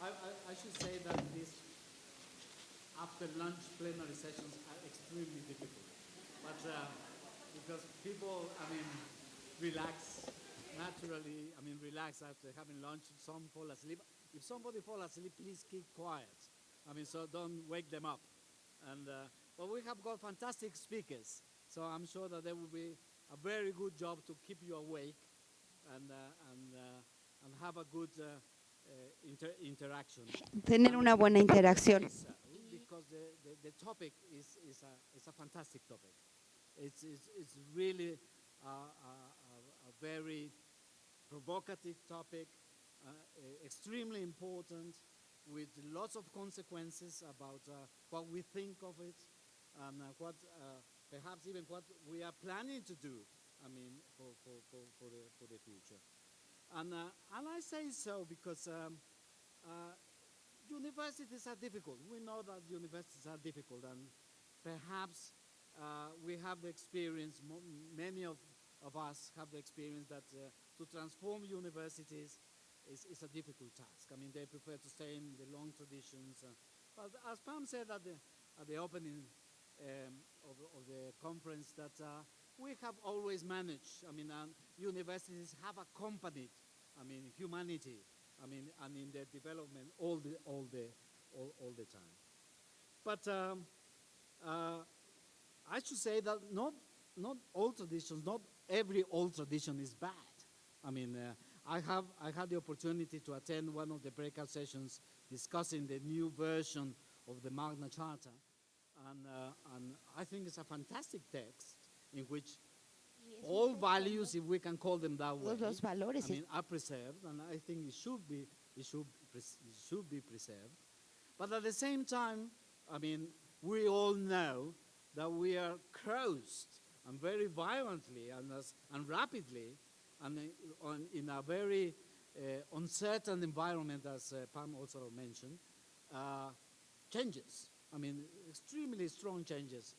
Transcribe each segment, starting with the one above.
I should say that these after lunch plenary sessions are extremely difficult. But because people, relax naturally, relax after having lunch, some fall asleep. If somebody fall asleep, please keep quiet. So don't wake them up. And but we have got fantastic speakers, so I'm sure that there will be a very good job to keep you awake and have a good interaction. Tener una buena interacción. Because the topic is a fantastic topic. It's really a very provocative topic, extremely important, with lots of consequences about what we think of it, and what perhaps even what we are planning to do. For the future, and I say so because universities are difficult. We know that universities are difficult, and perhaps we have the experience. Many of us have the experience that to transform universities is a difficult task. They prefer to stay in the long traditions. But as Pam said at the opening of the conference, that we have always managed. Universities have accompanied, humanity. And in their development all the time. But I should say that not all traditions, not every old tradition is bad. I had the opportunity to attend one of the breakout sessions discussing the new version of the Magna Charta, and I think it's a fantastic text in which all values, if we can call them that way, los valores, are preserved, and I think it should be preserved. But at the same time, we all know that we are crossed, and very violently and rapidly, and in a very uncertain environment, as Pam also mentioned, changes. Extremely strong changes,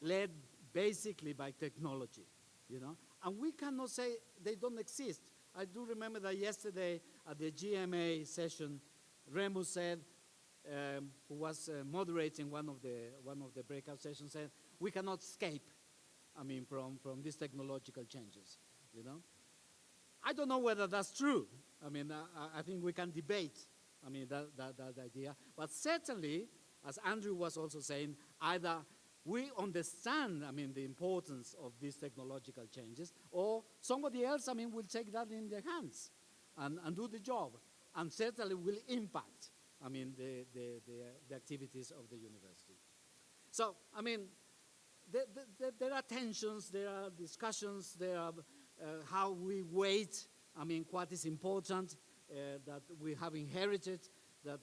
led basically by technology, and we cannot say they don't exist. I do remember that yesterday at the GMA session, Remus said, who was moderating one of the breakout sessions, said we cannot escape, from these technological changes, I don't know whether that's true. I think we can debate, that idea, but certainly, as Andrew was also saying, either we understand, the importance of these technological changes, or somebody else, will take that in their hands and do the job, and certainly will impact, the activities of the university. So, there are tensions, there are discussions, there are how we weight, what is important, that we have inherited, that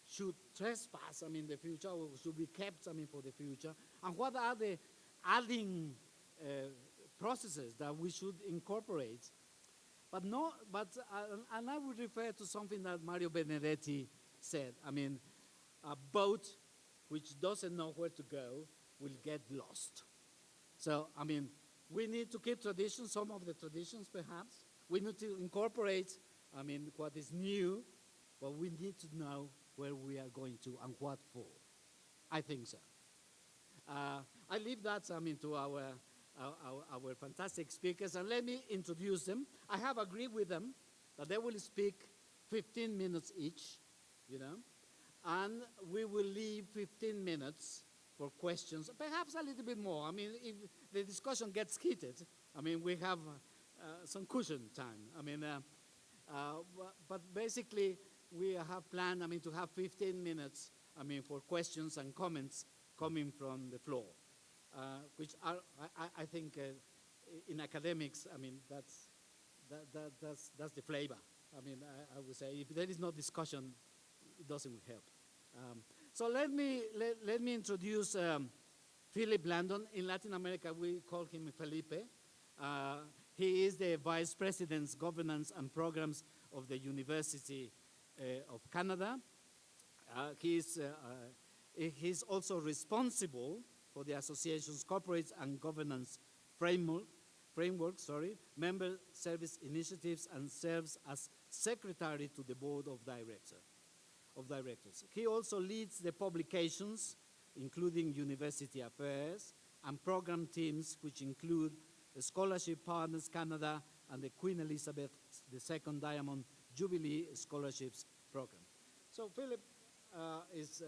should trespass, the future, or should be kept, for the future, and what are the adding processes that we should incorporate. But and I would refer to something that Mario Benedetti said. A boat which doesn't know where to go will get lost. So, we need to keep traditions, some of the traditions perhaps. We need to incorporate, what is new, but we need to know where we are going to and what for. I think so. I leave that, to our fantastic speakers, and let me introduce them. I have agreed with them that they will speak 15 minutes each, and we will leave 15 minutes for questions, perhaps a little bit more. If the discussion gets heated, we have some cushion time. But basically, we have planned, to have 15 minutes, for questions and comments coming from the floor, which are, I think, in academics, that's the flavor. I would say if there is no discussion, it doesn't help. So let me introduce Philip Landon. In Latin America, we call him Felipe. He is the Vice President, Governance and Programs of the University of Canada. He's also responsible for the association's corporate and governance framework, member service initiatives, and serves as secretary to the board of directors. He also leads the publications, including University Affairs, and program teams, which include the Scholarship Partners Canada and the Queen Elizabeth II Diamond Jubilee Scholarships Program. So Philip is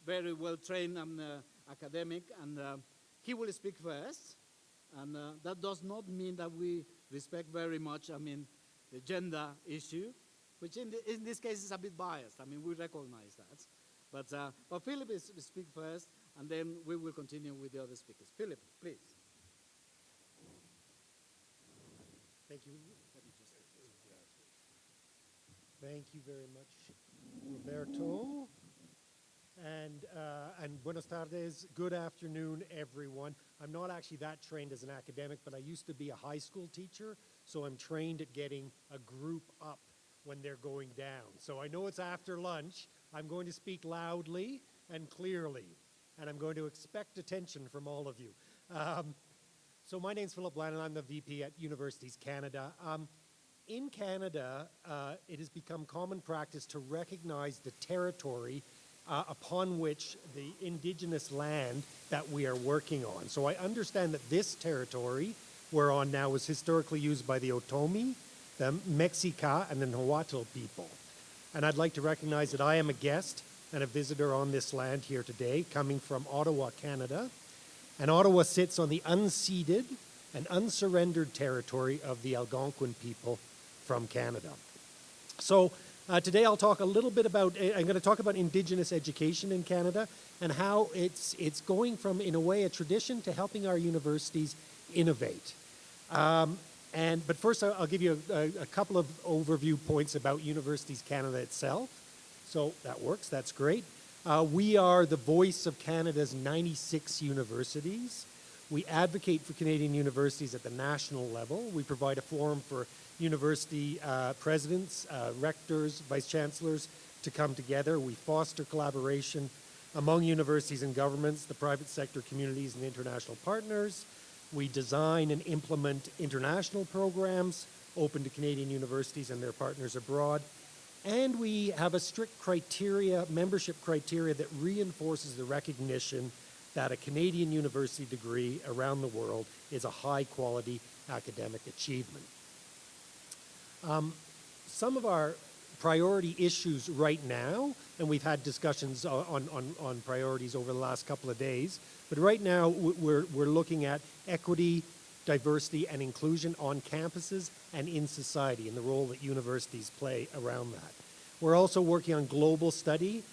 very well trained and academic, and he will speak first. And that does not mean that we respect very much, the gender issue, which in this case is a bit biased. We recognize that. But Philip will speak first, and then we will continue with the other speakers. Philip, please. Thank you. Thank you very much, Roberto. And buenos tardes, good afternoon, everyone. I'm not actually that trained as an academic, but I used to be a high school teacher, so I'm trained at getting a group up when they're going down. So I know it's after lunch. I'm going to speak loudly and clearly, and I'm going to expect attention from all of you. So my name's Philip Blannon. I'm the VP at Universities Canada. In Canada, it has become common practice to recognize the territory upon which the indigenous land that we are working on. So I understand that this territory we're on now was historically used by the Autónoma, the Mexica, and the Nahuatl people. And I'd like to recognize that I am a guest and a visitor on this land here today, coming from Ottawa, Canada. And Ottawa sits on the unceded and unsurrendered territory of the Algonquin people from Canada. So today I'll talk a little bit about, I'm going to talk about Indigenous education in Canada and how it's going from, in a way, a tradition to helping our universities innovate. But first I'll give you a couple of overview points about Universities Canada itself. So that works, that's great. We are the voice of Canada's 96 universities. We advocate for Canadian universities at the national level. We provide a forum for university presidents, rectors, vice chancellors to come together. We foster collaboration among universities and governments, the private sector, communities, and international partners. We design and implement international programs open to Canadian universities and their partners abroad. And we have a strict criteria, membership criteria, that reinforces the recognition that a Canadian university degree around the world is a high-quality academic achievement. Some of our priority issues right now, and we've had discussions on priorities over the last couple of days, but right now we're looking at equity, diversity, and inclusion on campuses and in society, and the role that universities play around that. We're also working on global study,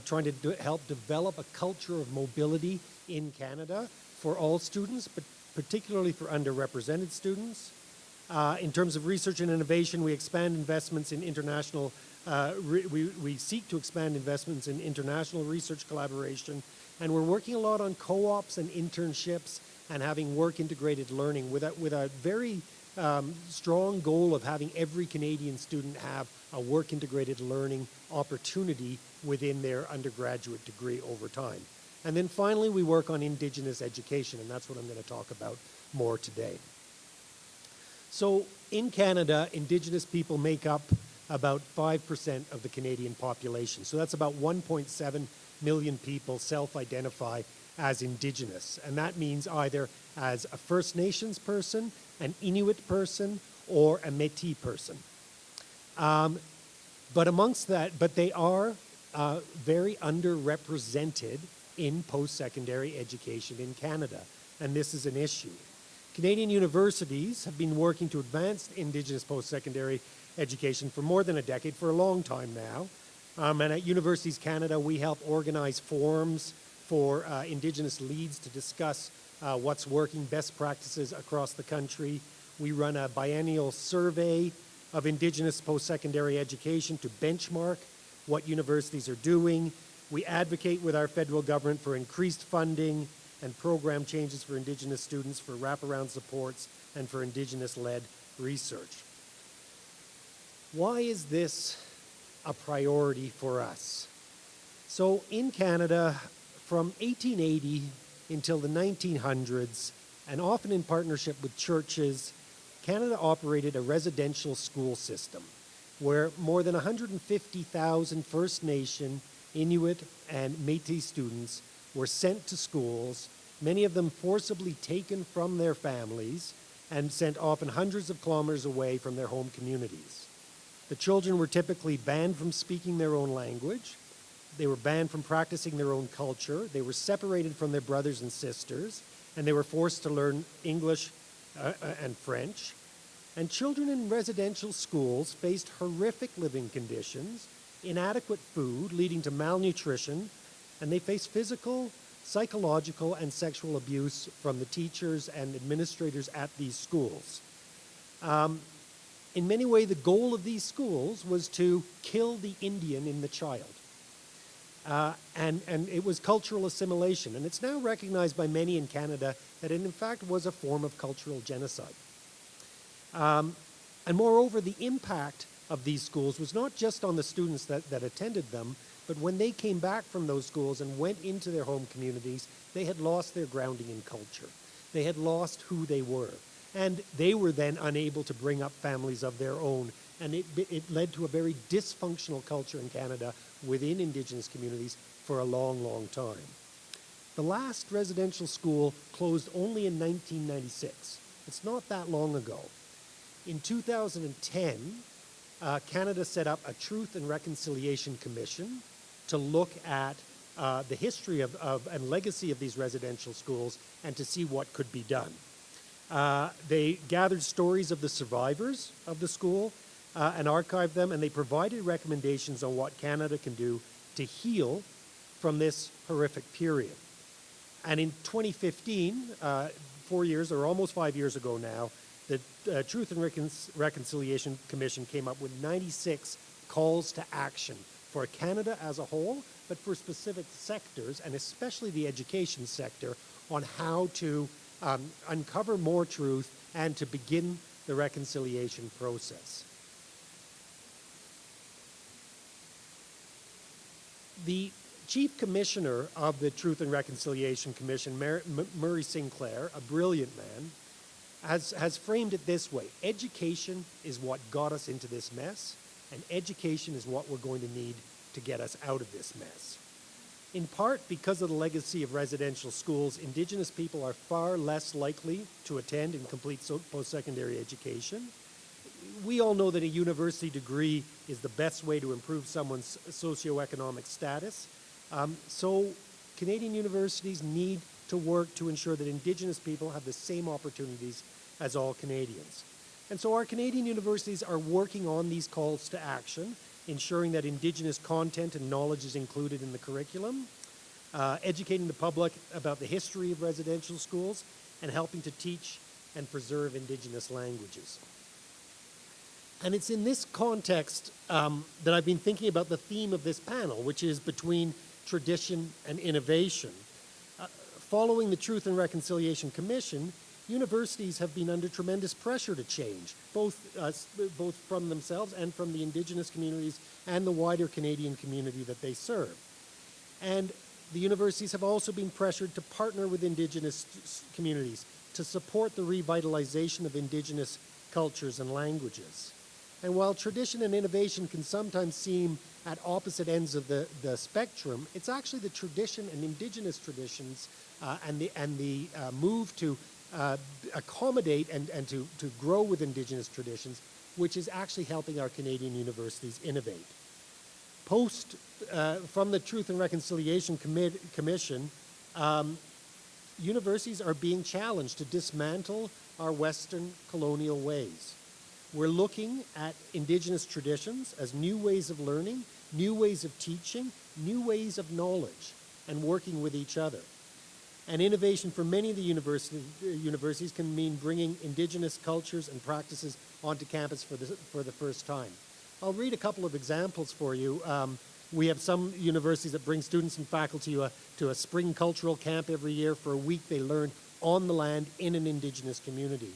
trying to help develop a culture of mobility in Canada for all students, but particularly for underrepresented students. In terms of research and innovation, we expand investments in international, we seek to expand investments in international research collaboration, and we're working a lot on co-ops and internships and having work-integrated learning with a very strong goal of having every Canadian student have a work-integrated learning opportunity within their undergraduate degree over time. And then finally, we work on Indigenous education, and that's what I'm going to talk about more today. So in Canada, Indigenous people make up about 5% of the Canadian population. So that's about 1.7 million people self-identify as Indigenous. And that means either as a First Nations person, an Inuit person, or a Métis person. But amongst that, but they are very underrepresented in post-secondary education in Canada. And this is an issue. Canadian universities have been working to advance Indigenous post-secondary education for more than a decade, for a long time now. And at Universities Canada, we help organize forums for Indigenous leads to discuss what's working, best practices across the country. We run a biennial survey of Indigenous post-secondary education to benchmark what universities are doing. We advocate with our federal government for increased funding and program changes for Indigenous students, for wraparound supports, and for Indigenous-led research. Why is this a priority for us? So in Canada, from 1880 until the 1900s, and often in partnership with churches, Canada operated a residential school system where more than 150,000 First Nation, Inuit, and Métis students were sent to schools, many of them forcibly taken from their families and sent often hundreds of kilometers away from their home communities. The children were typically banned from speaking their own language. They were banned from practicing their own culture. They were separated from their brothers and sisters, and they were forced to learn English and French. And children in residential schools faced horrific living conditions, inadequate food leading to malnutrition, and they faced physical, psychological, and sexual abuse from the teachers and administrators at these schools. In many ways, the goal of these schools was to kill the Indian in the child. And it was cultural assimilation. And it's now recognized by many in Canada that it in fact was a form of cultural genocide. And moreover, the impact of these schools was not just on the students that attended them, but when they came back from those schools and went into their home communities, they had lost their grounding in culture. They had lost who they were. And they were then unable to bring up families of their own. And it led to a very dysfunctional culture in Canada within Indigenous communities for a long, long time. The last residential school closed only in 1996. It's not that long ago. In 2010, Canada set up a Truth and Reconciliation Commission to look at the history of and legacy of these residential schools and to see what could be done. They gathered stories of the survivors of the school and archived them, and they provided recommendations on what Canada can do to heal from this horrific period. And in 2015, 4 years or almost 5 years ago now, the Truth and Reconciliation Commission came up with 96 calls to action for Canada as a whole, but for specific sectors, and especially the education sector, on how to uncover more truth and to begin the reconciliation process. The Chief Commissioner of the Truth and Reconciliation Commission, Murray Sinclair, a brilliant man, has framed it this way: education is what got us into this mess, and education is what we're going to need to get us out of this mess. In part because of the legacy of residential schools, Indigenous people are far less likely to attend and complete post-secondary education. We all know that a university degree is the best way to improve someone's socioeconomic status. So Canadian universities need to work to ensure that Indigenous people have the same opportunities as all Canadians. And so our Canadian universities are working on these calls to action, ensuring that Indigenous content and knowledge is included in the curriculum, educating the public about the history of residential schools, and helping to teach and preserve Indigenous languages. And it's in this context that I've been thinking about the theme of this panel, which is between tradition and innovation. Following the Truth and Reconciliation Commission, universities have been under tremendous pressure to change, both from themselves and from the Indigenous communities and the wider Canadian community that they serve. And the universities have also been pressured to partner with Indigenous communities to support the revitalization of Indigenous cultures and languages. And while tradition and innovation can sometimes seem at opposite ends of the spectrum, it's actually the tradition and Indigenous traditions and the move to accommodate and to grow with Indigenous traditions, which is actually helping our Canadian universities innovate. From the Truth and Reconciliation Commission, universities are being challenged to dismantle our Western colonial ways. We're looking at Indigenous traditions as new ways of learning, new ways of teaching, new ways of knowledge, and working with each other. And innovation for many of the universities can mean bringing Indigenous cultures and practices onto campus for the first time. I'll read a couple of examples for you. We have some universities that bring students and faculty to a spring cultural camp every year. For a week they learn on the land in an Indigenous community.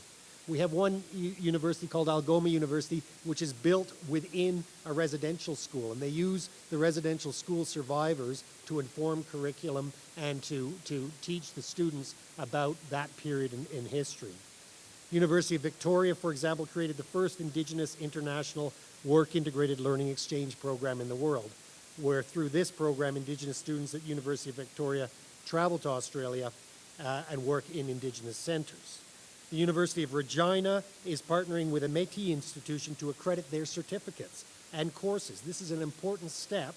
We have one university called Algoma University, which is built within a residential school, and they use the residential school survivors to inform curriculum and to teach the students about that period in history. University of Victoria, for example, created the first Indigenous international work integrated learning exchange program in the world, where through this program, Indigenous students at University of Victoria travel to Australia and work in Indigenous centres. The University of Regina is partnering with a Métis institution to accredit their certificates and courses. This is an important step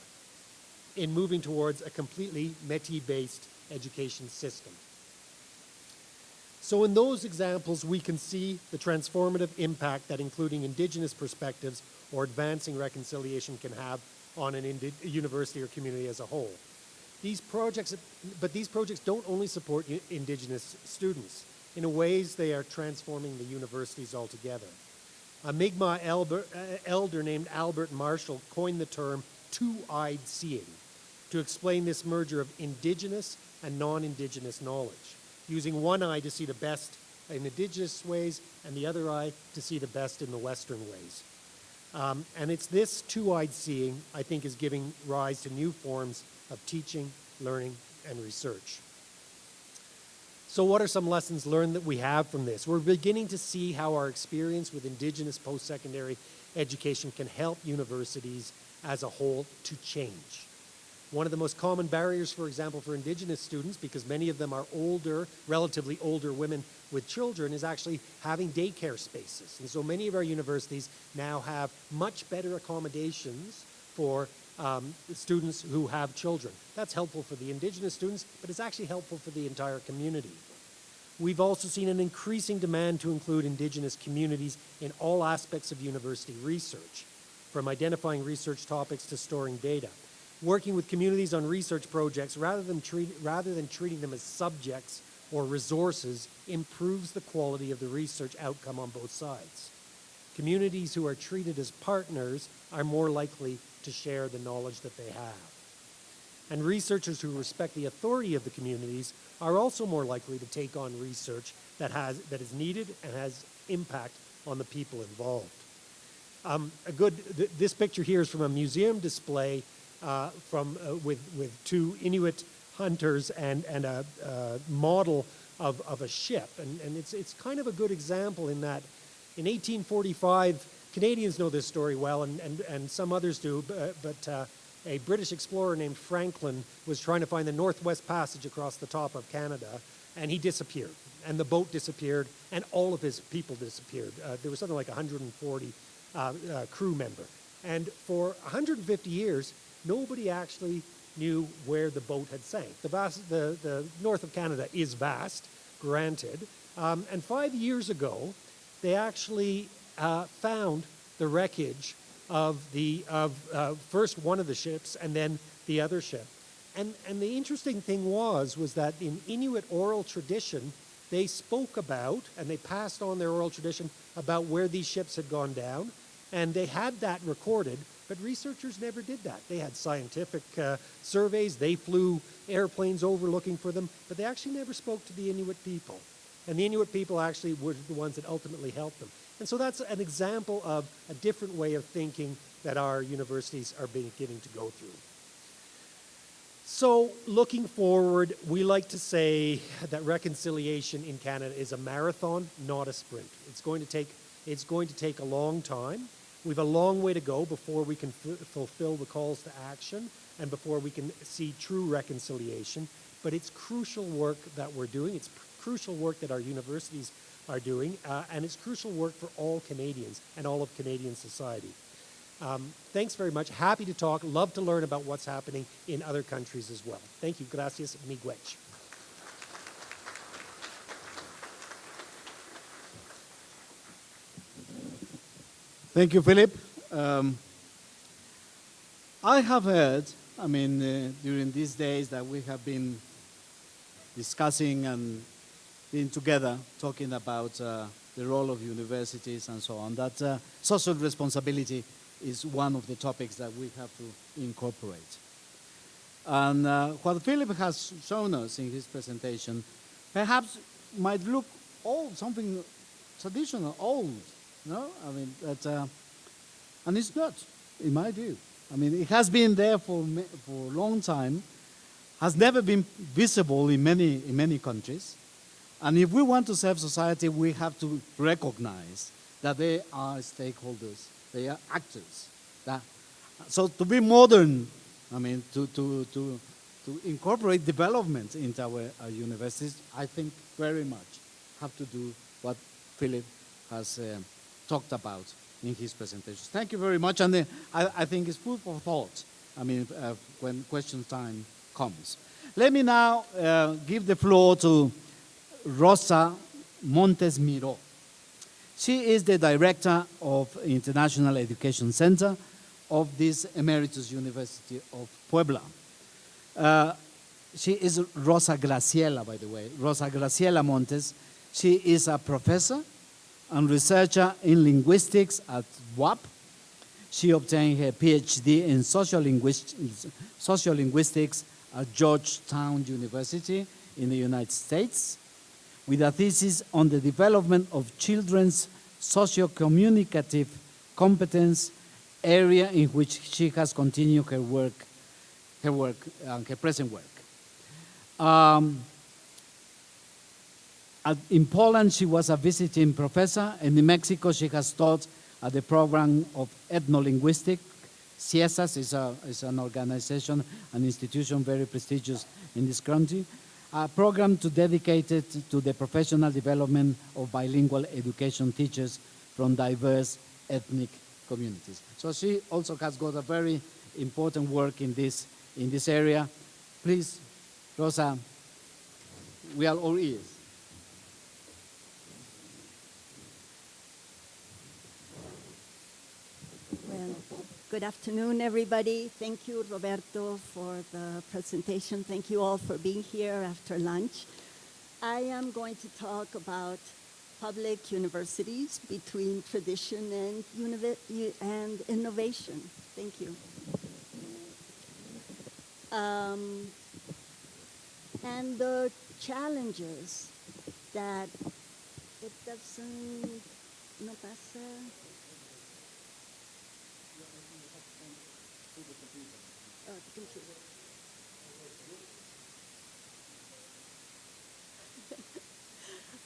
in moving towards a completely Métis-based education system. So in those examples, we can see the transformative impact that including Indigenous perspectives or advancing reconciliation can have on a university or community as a whole. These projects don't only support Indigenous students. In ways, they are transforming the universities altogether. A Mi'kmaq elder named Albert Marshall coined the term two-eyed seeing to explain this merger of Indigenous and non-Indigenous knowledge, using one eye to see the best in Indigenous ways and the other eye to see the best in the Western ways. And it's this two-eyed seeing, I think, is giving rise to new forms of teaching, learning, and research. So what are some lessons learned that we have from this? We're beginning to see how our experience with Indigenous post-secondary education can help universities as a whole to change. One of the most common barriers, for example, for Indigenous students, because many of them are older, relatively older women with children, is actually having daycare spaces. And so many of our universities now have much better accommodations for students who have children. That's helpful for the Indigenous students, but it's actually helpful for the entire community. We've also seen an increasing demand to include Indigenous communities in all aspects of university research, from identifying research topics to storing data. Working with communities on research projects rather than treating them as subjects or resources improves the quality of the research outcome on both sides. Communities who are treated as partners are more likely to share the knowledge that they have. And researchers who respect the authority of the communities are also more likely to take on research that is needed and has impact on the people involved. This picture here is from a museum display with two Inuit hunters and a model of a ship. And it's kind of a good example in that in 1845, Canadians know this story well, and some others do, but a British explorer named Franklin was trying to find the Northwest Passage across the top of Canada, and he disappeared. And the boat disappeared, and all of his people disappeared. There was something like 140 crew member. And for 150 years, nobody actually knew where the boat had sank. The north of Canada is vast, granted. And 5 years ago, they actually found the wreckage of first one of the ships and then the other ship. And the interesting thing was that in Inuit oral tradition, they spoke about, and they passed on their oral tradition about where these ships had gone down, and they had that recorded, but researchers never did that. They had scientific surveys, they flew airplanes over looking for them, but they actually never spoke to the Inuit people. And the Inuit people actually were the ones that ultimately helped them. And so that's an example of a different way of thinking that our universities are beginning to go through. So looking forward, we like to say that reconciliation in Canada is a marathon, not a sprint. It's going to take a long time. We have a long way to go before we can fulfill the calls to action and before we can see true reconciliation. But it's crucial work that we're doing. It's crucial work that our universities are doing, and it's crucial work for all Canadians and all of Canadian society. Thanks very much. Happy to talk. Love to learn about what's happening in other countries as well. Thank you. Gracias. Miigwech. Thank you, Philip. I have heard, during these days that we have been discussing and being together, talking about the role of universities and so on, that social responsibility is one of the topics that we have to incorporate. And what Philip has shown us in his presentation perhaps might look something traditional, old, no? I mean, and it's not, in my view. I mean, it has been there for a long time, has never been visible in many countries. And if we want to serve society, we have to recognize that they are stakeholders, they are actors. So to be modern, I mean, to incorporate development into our universities, I think very much have to do what Philip has talked about in his presentations. Thank you very much, and I think it's food for thought, I mean, when question time comes. Let me now give the floor to Rosa Montes Miró. She is the director of International Education Center of this Emeritus University of Puebla. She is Rosa Graciela, by the way, Rosa Graciela Montes. She is a professor and researcher in linguistics at WAP. She obtained her PhD in sociolinguistics at Georgetown University in the United States, with a thesis on the development of children's socio-communicative competence, area in which she has continued her present work. In Poland, she was a visiting professor, and in Mexico, she has taught at the program of ethnolinguistics. CIESAS is an organization, an institution very prestigious in this country, a program dedicated to the professional development of bilingual education teachers from diverse ethnic communities. So she also has got a very important work in this area. Please, Rosa, we are all ears. Well, good afternoon, everybody. Thank you, Roberto, for the presentation. Thank you all for being here after lunch. I am going to talk about public universities between tradition and innovation. Thank you. And the challenges that it doesn't, no pasa. Oh, thank you.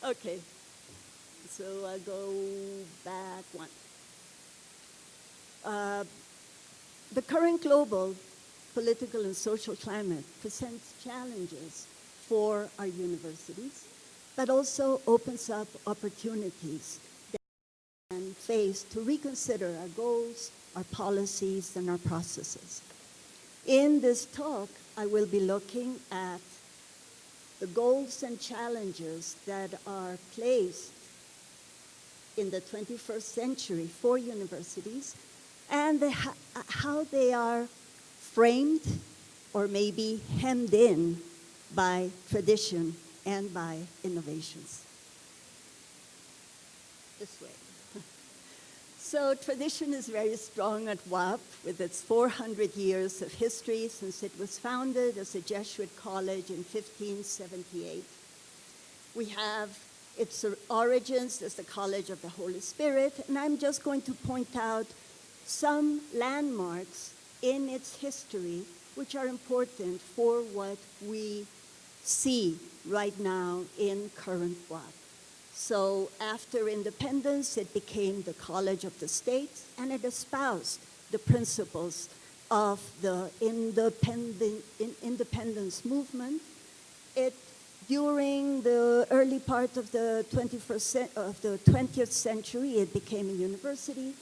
Okay, so I'll go back one. The current global political and social climate presents challenges for our universities, but also opens up opportunities that we can face to reconsider our goals, our policies, and our processes. In this talk, I will be looking at the goals and challenges that are placed in the 21st century for universities and how they are framed or maybe hemmed in by tradition and by innovations. This way. So tradition is very strong at WAP with its 400 years of history since it was founded as a Jesuit college in 1578. We have its origins as the College of the Holy Spirit, and I'm just going to point out some landmarks in its history which are important for what we see right now in current WAP. So after independence, it became the College of the State, and it espoused the principles of the independence movement. During the early part of the 20th century, it became a university,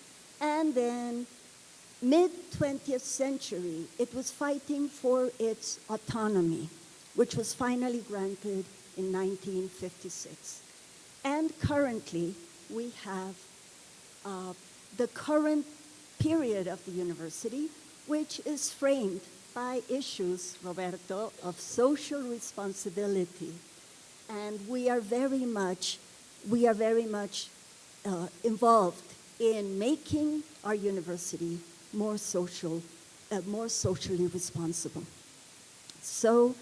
and then mid-20th century, it was fighting for its autonomy, which was finally granted in 1956. And currently, we have the current period of the university, which is framed by issues, Roberto, of social responsibility. And we are very much involved in making our university more socially responsible. So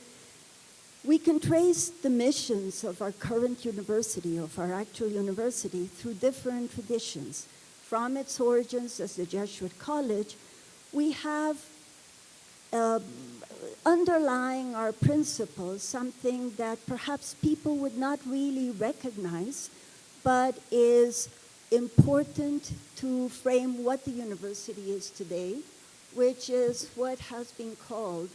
We can trace the missions of our current university, of our actual university, through different traditions. From its origins as the Jesuit college, we have underlying our principles something that perhaps people would not really recognize, but is important to frame what the university is today, which is what has been called,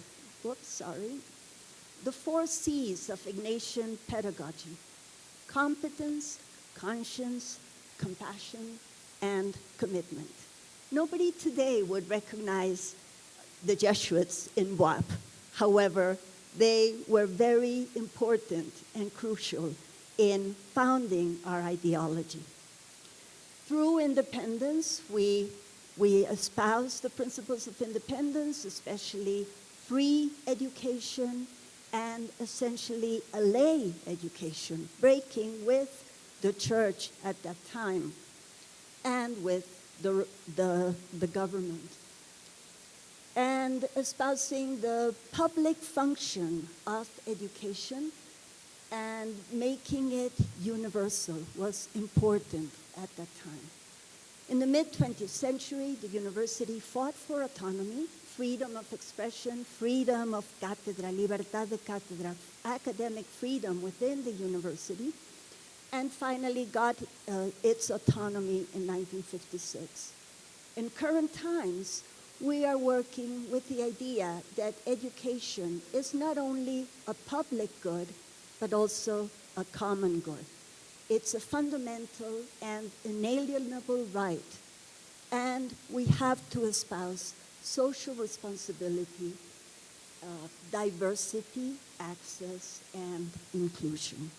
the 4 C's of Ignatian pedagogy: competence, conscience, compassion, and commitment. Nobody today would recognize the Jesuits in WAP. However, they were very important and crucial in founding our ideology. Through independence, we espouse the principles of independence, especially free education and essentially a lay education, breaking with the church at that time and with the government, and espousing the public function of education and making it universal was important at that time. In the mid-20th century, the university fought for autonomy, freedom of expression, freedom of cátedra, libertad de cátedra, academic freedom within the university, and finally got its autonomy in 1956. In current times, we are working with the idea that education is not only a public good, but also a common good. It's a fundamental and inalienable right, and we have to espouse social responsibility, diversity, access, and inclusion.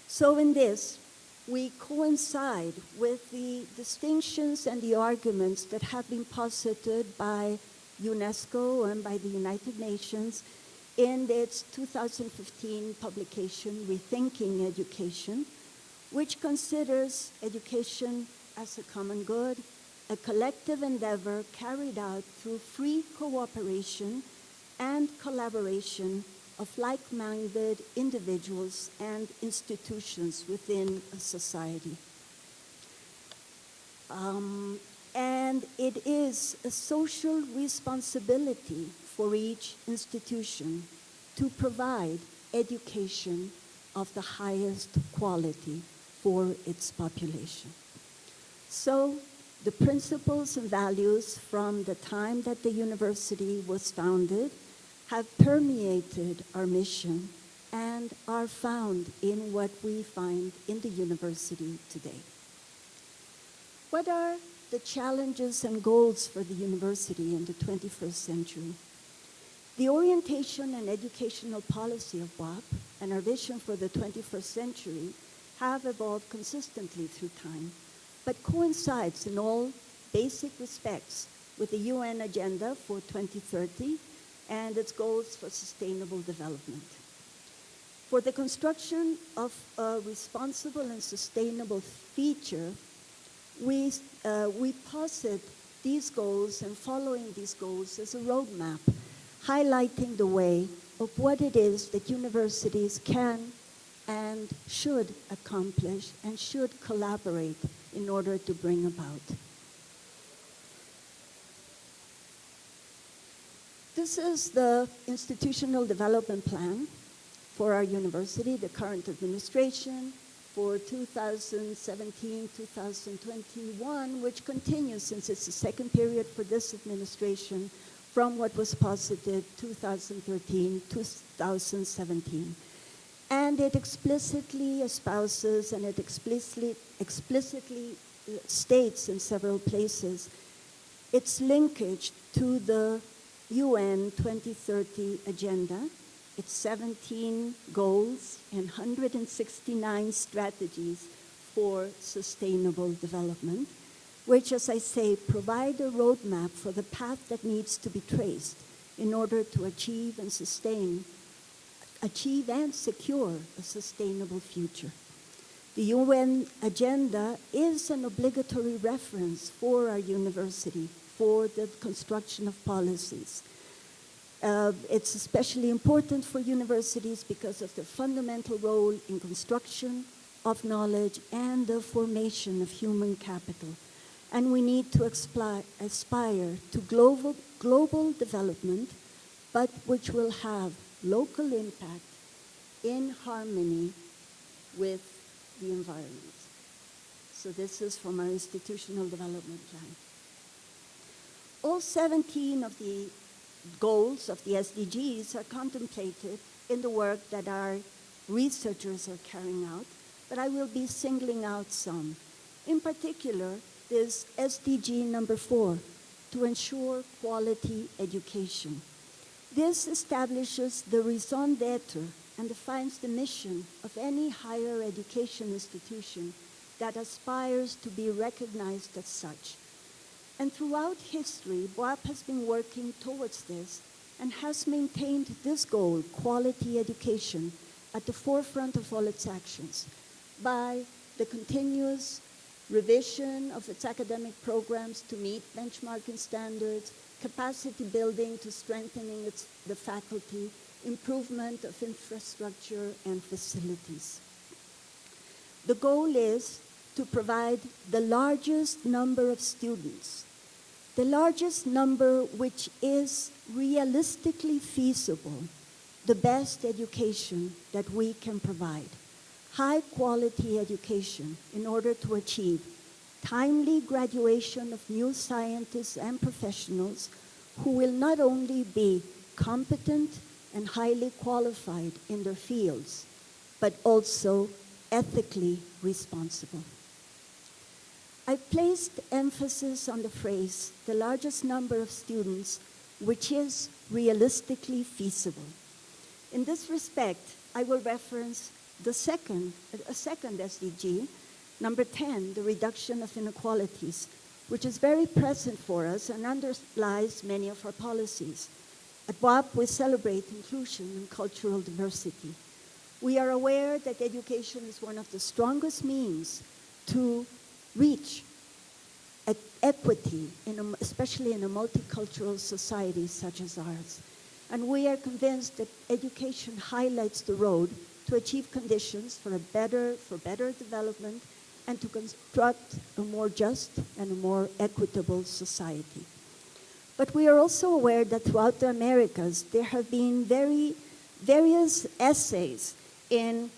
So in this, we coincide with the distinctions and the arguments that have been posited by UNESCO and by the United Nations in its 2015 publication, Rethinking Education, which considers education as a common good, a collective endeavor carried out through free cooperation and collaboration of like-minded individuals and institutions within a society. And it is a social responsibility for each institution to provide education of the highest quality for its population. So the principles and values from the time that the university was founded have permeated our mission and are found in what we find in the university today. What are the challenges and goals for the university in the 21st century? The orientation and educational policy of WAP and our vision for the 21st century have evolved consistently through time, but coincides in all basic respects with the UN Agenda for 2030 and its goals for sustainable development. For the construction of a responsible and sustainable future, we posit these goals and following these goals as a roadmap, highlighting the way of what it is that universities can and should accomplish and should collaborate in order to bring about. This is the institutional development plan for our university, the current administration for 2017-2021, which continues since it's the second period for this administration from what was posited 2013-2017. And it explicitly espouses and it explicitly states in several places its linkage to the UN 2030 agenda, its 17 goals and 169 strategies for sustainable development, which, as I say, provide a roadmap for the path that needs to be traced in order to achieve and secure a sustainable future. The UN agenda is an obligatory reference for our university for the construction of policies. It's especially important for universities because of their fundamental role in construction of knowledge and the formation of human capital. And we need to aspire to global development, but which will have local impact in harmony with the environment. So this is from our institutional development plan. All 17 of the goals of the SDGs are contemplated in the work that our researchers are carrying out, but I will be singling out some. In particular, is SDG number 4, to ensure quality education. This establishes the raison d'etre and defines the mission of any higher education institution that aspires to be recognized as such. And throughout history, BOAP has been working towards this and has maintained this goal, quality education, at the forefront of all its actions by the continuous revision of its academic programs to meet benchmarking standards, capacity building to strengthening the faculty, improvement of infrastructure and facilities. The goal is to provide the largest number of students, the largest number which is realistically feasible, the best education that we can provide. High quality education in order to achieve timely graduation of new scientists and professionals who will not only be competent and highly qualified in their fields, but also ethically responsible. I placed emphasis on the phrase, the largest number of students, which is realistically feasible. In this respect, I will reference a second SDG, number 10, the reduction of inequalities, which is very present for us and underlies many of our policies. At BOAP, we celebrate inclusion and cultural diversity. We are aware that education is one of the strongest means to reach equity, especially in a multicultural society such as ours. And we are convinced that education highlights the road to achieve conditions for better development and to construct a more just and a more equitable society. But we are also aware that throughout the Americas, there have been various essays in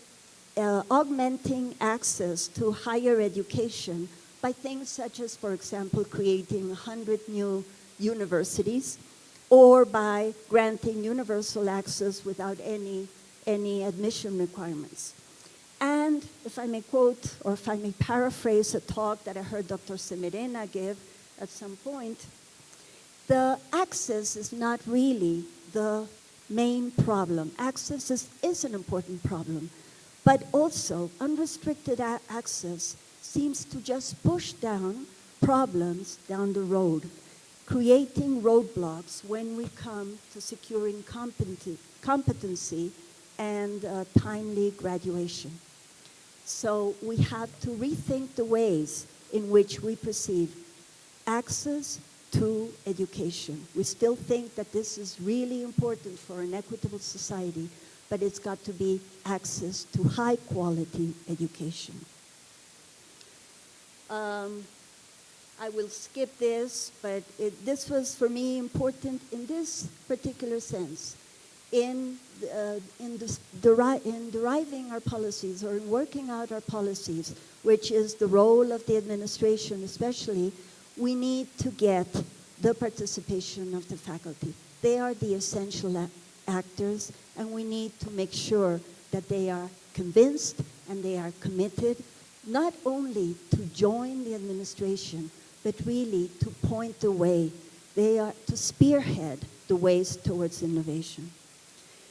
augmenting access to higher education by things such as, for example, creating 100 new universities, or by granting universal access without any admission requirements. And if I may quote, or if I may paraphrase a talk that I heard Dr. Semerena give at some point, the access is not really the main problem. Access is an important problem, but also unrestricted access seems to just push down problems down the road, creating roadblocks when we come to securing competency and timely graduation. So we have to rethink the ways in which we perceive access to education. We still think that this is really important for an equitable society, but it's got to be access to high quality education. I will skip this, but this was for me important in this particular sense. In deriving our policies or in working out our policies, which is the role of the administration especially, we need to get the participation of the faculty. They are the essential actors, and we need to make sure that they are convinced and they are committed, not only to join the administration, but really to point the way. They are to spearhead the ways towards innovation.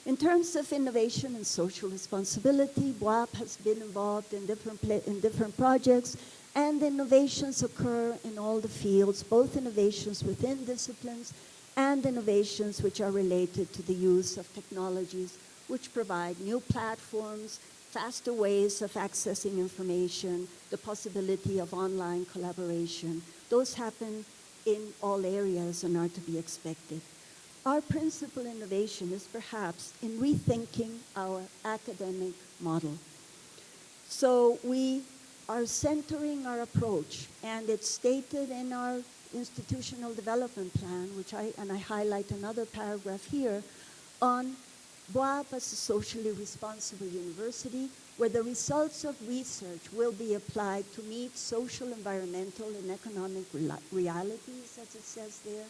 In terms of innovation and social responsibility, BOAP has been involved in different projects, and innovations occur in all the fields, both innovations within disciplines and innovations which are related to the use of technologies which provide new platforms, faster ways of accessing information, the possibility of online collaboration. Those happen in all areas and are to be expected. Our principal innovation is perhaps in rethinking our academic model. So we are centering our approach, and it's stated in our institutional development plan, and I highlight another paragraph here, on BUAP as a socially responsible university, where the results of research will be applied to meet social, environmental, and economic realities, as it says there.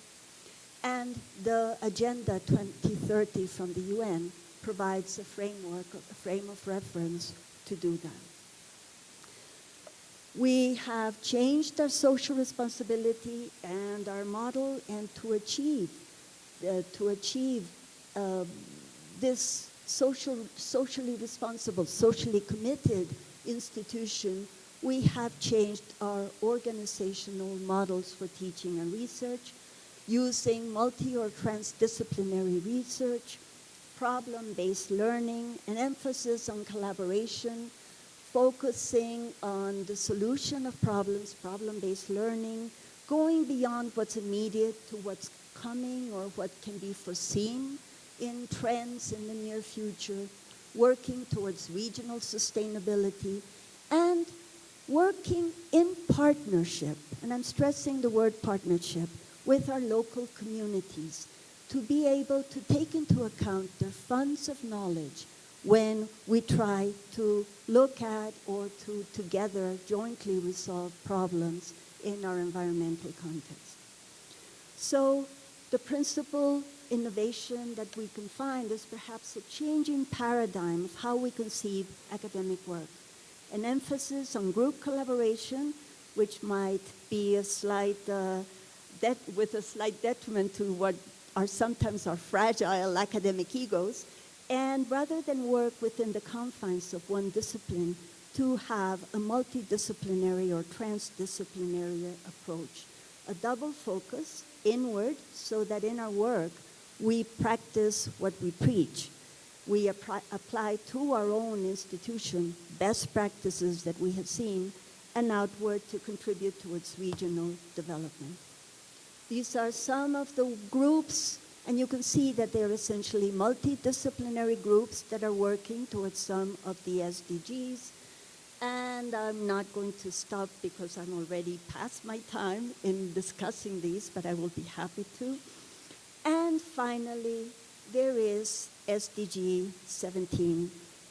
And the Agenda 2030 from the UN provides a framework, a frame of reference to do that. We have changed our social responsibility and our model, and to achieve this socially responsible, socially committed institution, we have changed our organizational models for teaching and research, using multi or transdisciplinary research, problem-based learning, an emphasis on collaboration, focusing on the solution of problems, problem-based learning, going beyond what's immediate to what's coming or what can be foreseen in trends in the near future, working towards regional sustainability, and working in partnership, and I'm stressing the word partnership, with our local communities to be able to take into account their funds of knowledge when we try to look at or to together jointly resolve problems in our environmental context. So the principal innovation that we can find is perhaps a changing paradigm of how we conceive academic work. An emphasis on group collaboration, which might be a slight, with a slight detriment to what are sometimes our fragile academic egos, and rather than work within the confines of one discipline, to have a multidisciplinary or transdisciplinary approach. A double focus inward, so that in our work we practice what we preach. We apply to our own institution best practices that we have seen, and outward to contribute towards regional development. These are some of the groups, and you can see that they're essentially multidisciplinary groups that are working towards some of the SDGs. And I'm not going to stop because I'm already past my time in discussing these, but I will be happy to. And finally, there is SDG 17,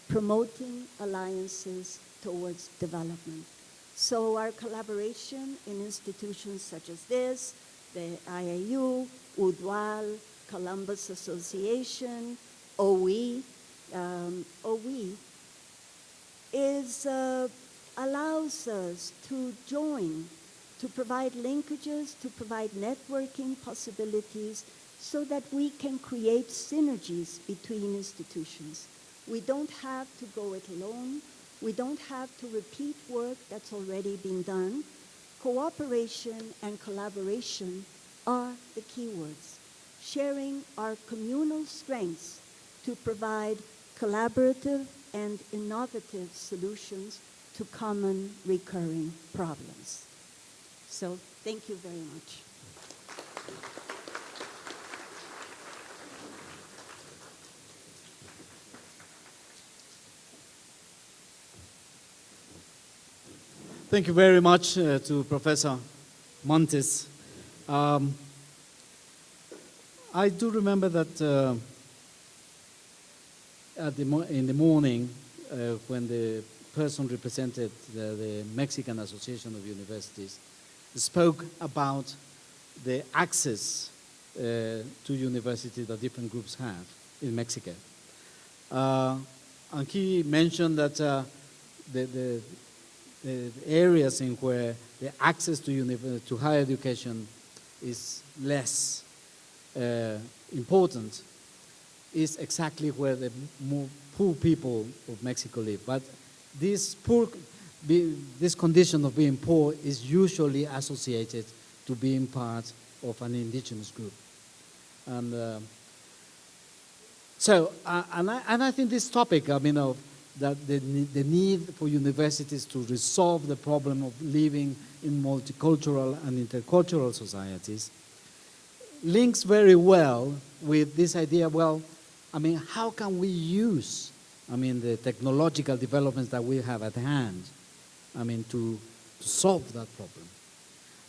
promoting alliances towards development. So our collaboration in institutions such as this, the IAU, UDWAL, Columbus Association, OE, allows us to join, to provide linkages, to provide networking possibilities, so that we can create synergies between institutions. We don't have to go it alone. We don't have to repeat work that's already been done. Cooperation and collaboration are the keywords. Sharing our communal strengths to provide collaborative and innovative solutions to common recurring problems. So thank you very much. Thank you very much to Professor Montes. I do remember that in the morning, when the person represented the Mexican Association of Universities spoke about the access to university that different groups have in Mexico. And he mentioned that the areas in where the access to higher education is less important is exactly where the more poor people of Mexico live. But this condition of being poor is usually associated to being part of an indigenous group. And I think this topic, that the need for universities to resolve the problem of living in multicultural and intercultural societies links very well with this idea, well, I mean, how can we use, I mean, the technological developments that we have at hand, I mean, to solve that problem.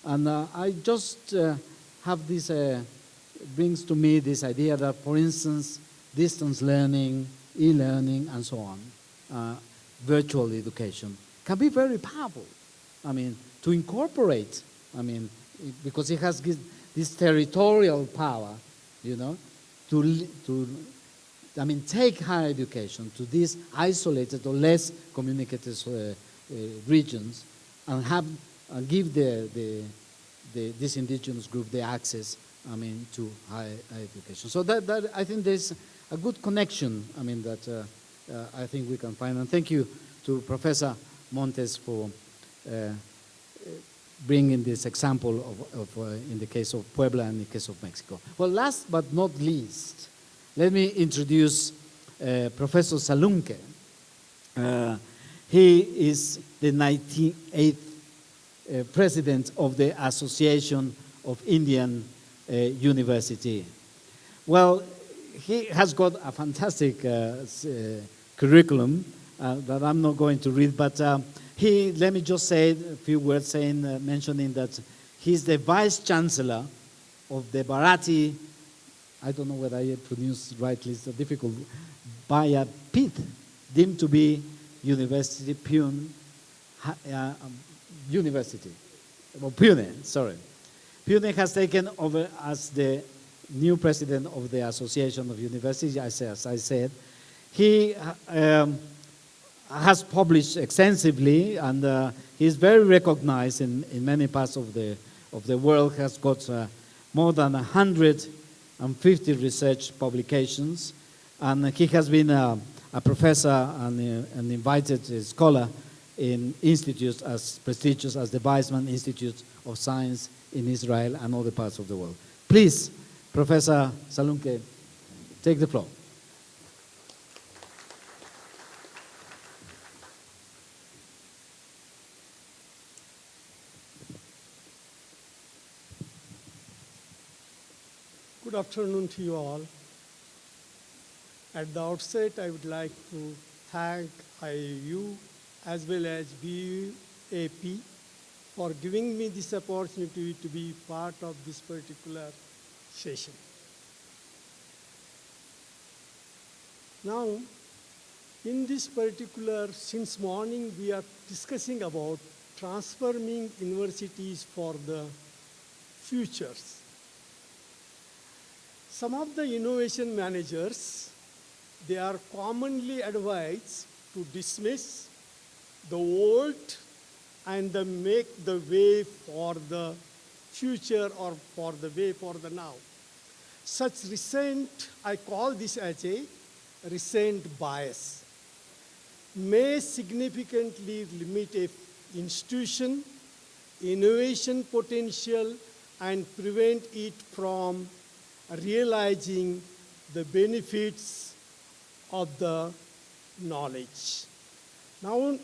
And I just have this, brings to me this idea that, for instance, distance learning, e-learning, and so on, virtual education, can be very powerful. I mean, to incorporate, I mean, because it has this territorial power, you know, to I mean, take higher education to these isolated or less communicated regions and have give this indigenous group the access, I mean, to higher education. So that I think there's a good connection, I mean, that I think we can find. And thank you to Professor Montes for bringing this example of in the case of Puebla and in the case of Mexico. Well, last but not least, let me introduce Professor Salunke. He is the 98th president of the Association of Indian University. Well, he has got a fantastic curriculum that I'm not going to read, but let me just say a few words mentioning that he's the Vice Chancellor of the Bharati, I don't know whether I pronounced rightly, it's a difficult, Bayapith, deemed to be University, Pune, University, well, Pune, sorry. Pune has taken over as the new president of the Association of Universities, as I said. He has published extensively, and he's very recognized in many parts of the world. Has got more than 150 research publications, and he has been a professor and an invited scholar in institutes as prestigious as the Weizmann Institute of Science in Israel and other parts of the world. Please, Professor Salunke, take the floor. Good afternoon to you all. At the outset, I would like to thank IAU as well as BAP for giving me this opportunity to be part of this particular session. Now, in this particular, since morning, we are discussing about transforming universities for the futures. Some of the innovation managers, they are commonly advised to dismiss the old and make the way for the future or for the way for the now. Such recent, I call this as a recent bias, may significantly limit an institution, innovation potential, and prevent it from realizing the benefits of the knowledge. Now,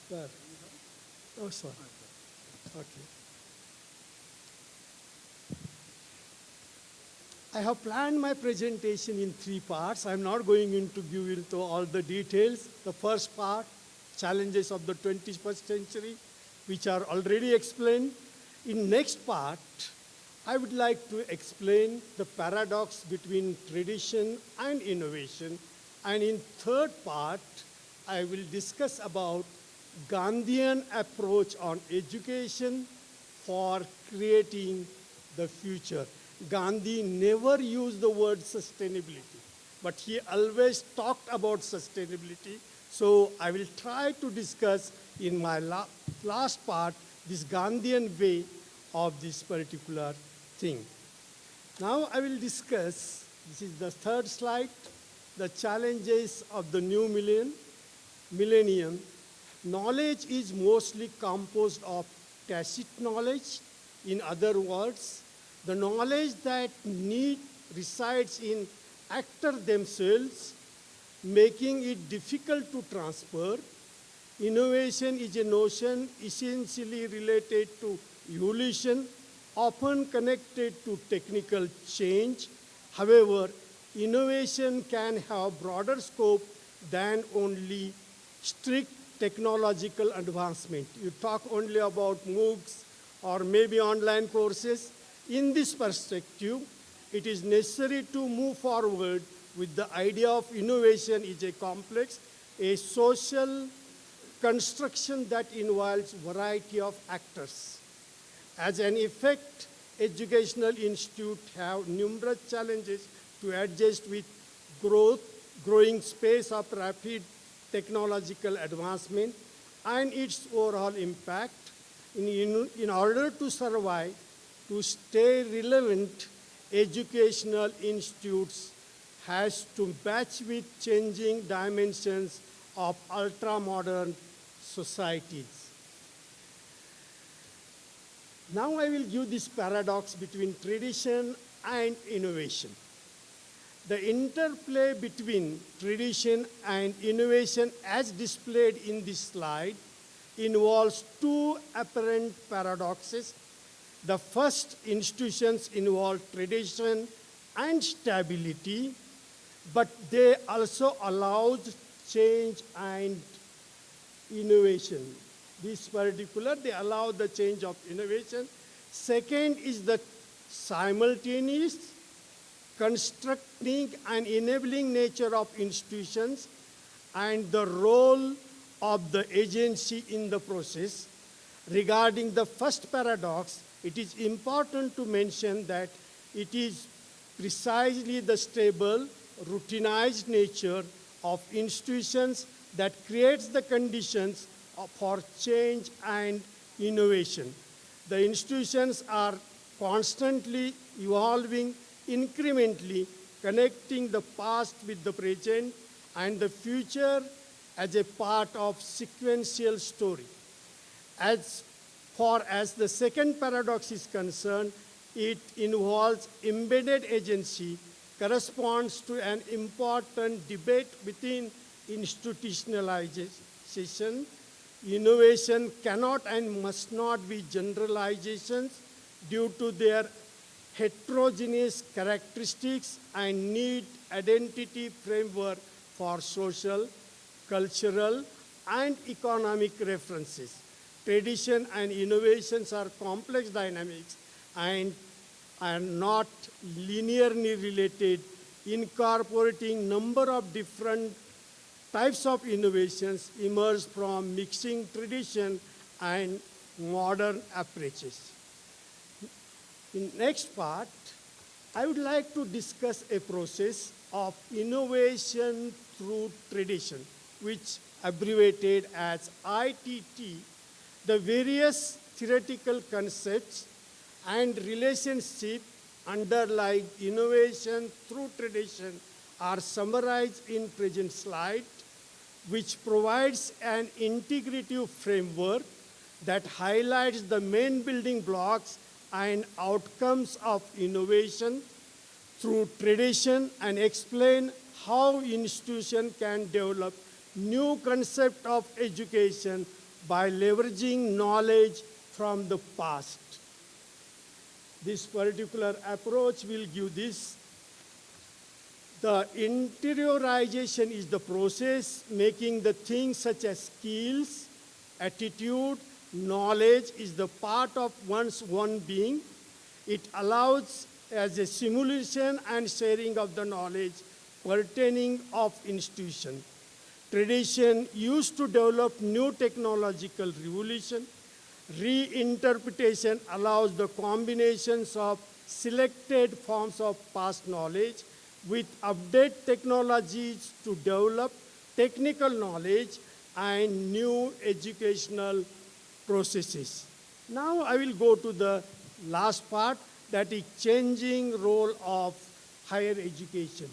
there. Oh, sorry. Okay. I have planned my presentation in 3 parts. I'm not going into give into all the details. The first part, challenges of the 21st century, which are already explained. In next part, I would like to explain the paradox between tradition and innovation. And in third part, I will discuss about Gandhian approach on education for creating the future. Gandhi never used the word sustainability, but he always talked about sustainability. So I will try to discuss in my last part this Gandhian way of this particular thing. Now I will discuss, this is the third slide, the challenges of the new millennium. Knowledge is mostly composed of tacit knowledge. In other words, the knowledge that resides in actors themselves, making it difficult to transfer Innovation is a notion essentially related to evolution, often connected to technical change. However, innovation can have broader scope than only strict technological advancement. You talk only about MOOCs or maybe online courses. In this perspective, it is necessary to move forward with the idea of innovation is a complex, a social construction that involves variety of actors. As an effect, educational institutes have numerous challenges to adjust with growing space of rapid technological advancement and its overall impact. In order to survive, to stay relevant, educational institutes has to match with changing dimensions of ultra-modern societies. Now I will give this paradox between tradition and innovation. The interplay between tradition and innovation as displayed in this slide involves two apparent paradoxes. The first, institutions involve tradition and stability, but they also allow change and innovation. This particular, they allow the change of innovation. Second is the simultaneous constructing and enabling nature of institutions and the role of the agency in the process. Regarding the first paradox, it is important to mention that it is precisely the stable, routinized nature of institutions that creates the conditions for change and innovation. The institutions are constantly evolving, incrementally connecting the past with the present and the future as a part of sequential story. As far as the second paradox is concerned, it involves embedded agency, corresponds to an important debate within institutionalization. Innovation cannot and must not be generalizations due to their heterogeneous characteristics and need identity framework for social, cultural, and economic references. Tradition and innovations are complex dynamics and are not linearly related, incorporating number of different types of innovations emerge from mixing tradition and modern approaches. In next part, I would like to discuss a process of innovation through tradition, which abbreviated as ITT. The various theoretical concepts and relationships underlying innovation through tradition are summarized in present slide, which provides an integrative framework that highlights the main building blocks and outcomes of innovation through tradition and explain how institutions can develop new concept of education by leveraging knowledge from the past. This particular approach will give this. The interiorization is the process making the things such as skills, attitude, knowledge is the part of one's own being. It allows as a simulation and sharing of the knowledge pertaining of institution. Tradition used to develop new technological revolution. Reinterpretation allows the combinations of selected forms of past knowledge with update technologies to develop technical knowledge and new educational processes. Now I will go to the last part, that is changing role of higher education.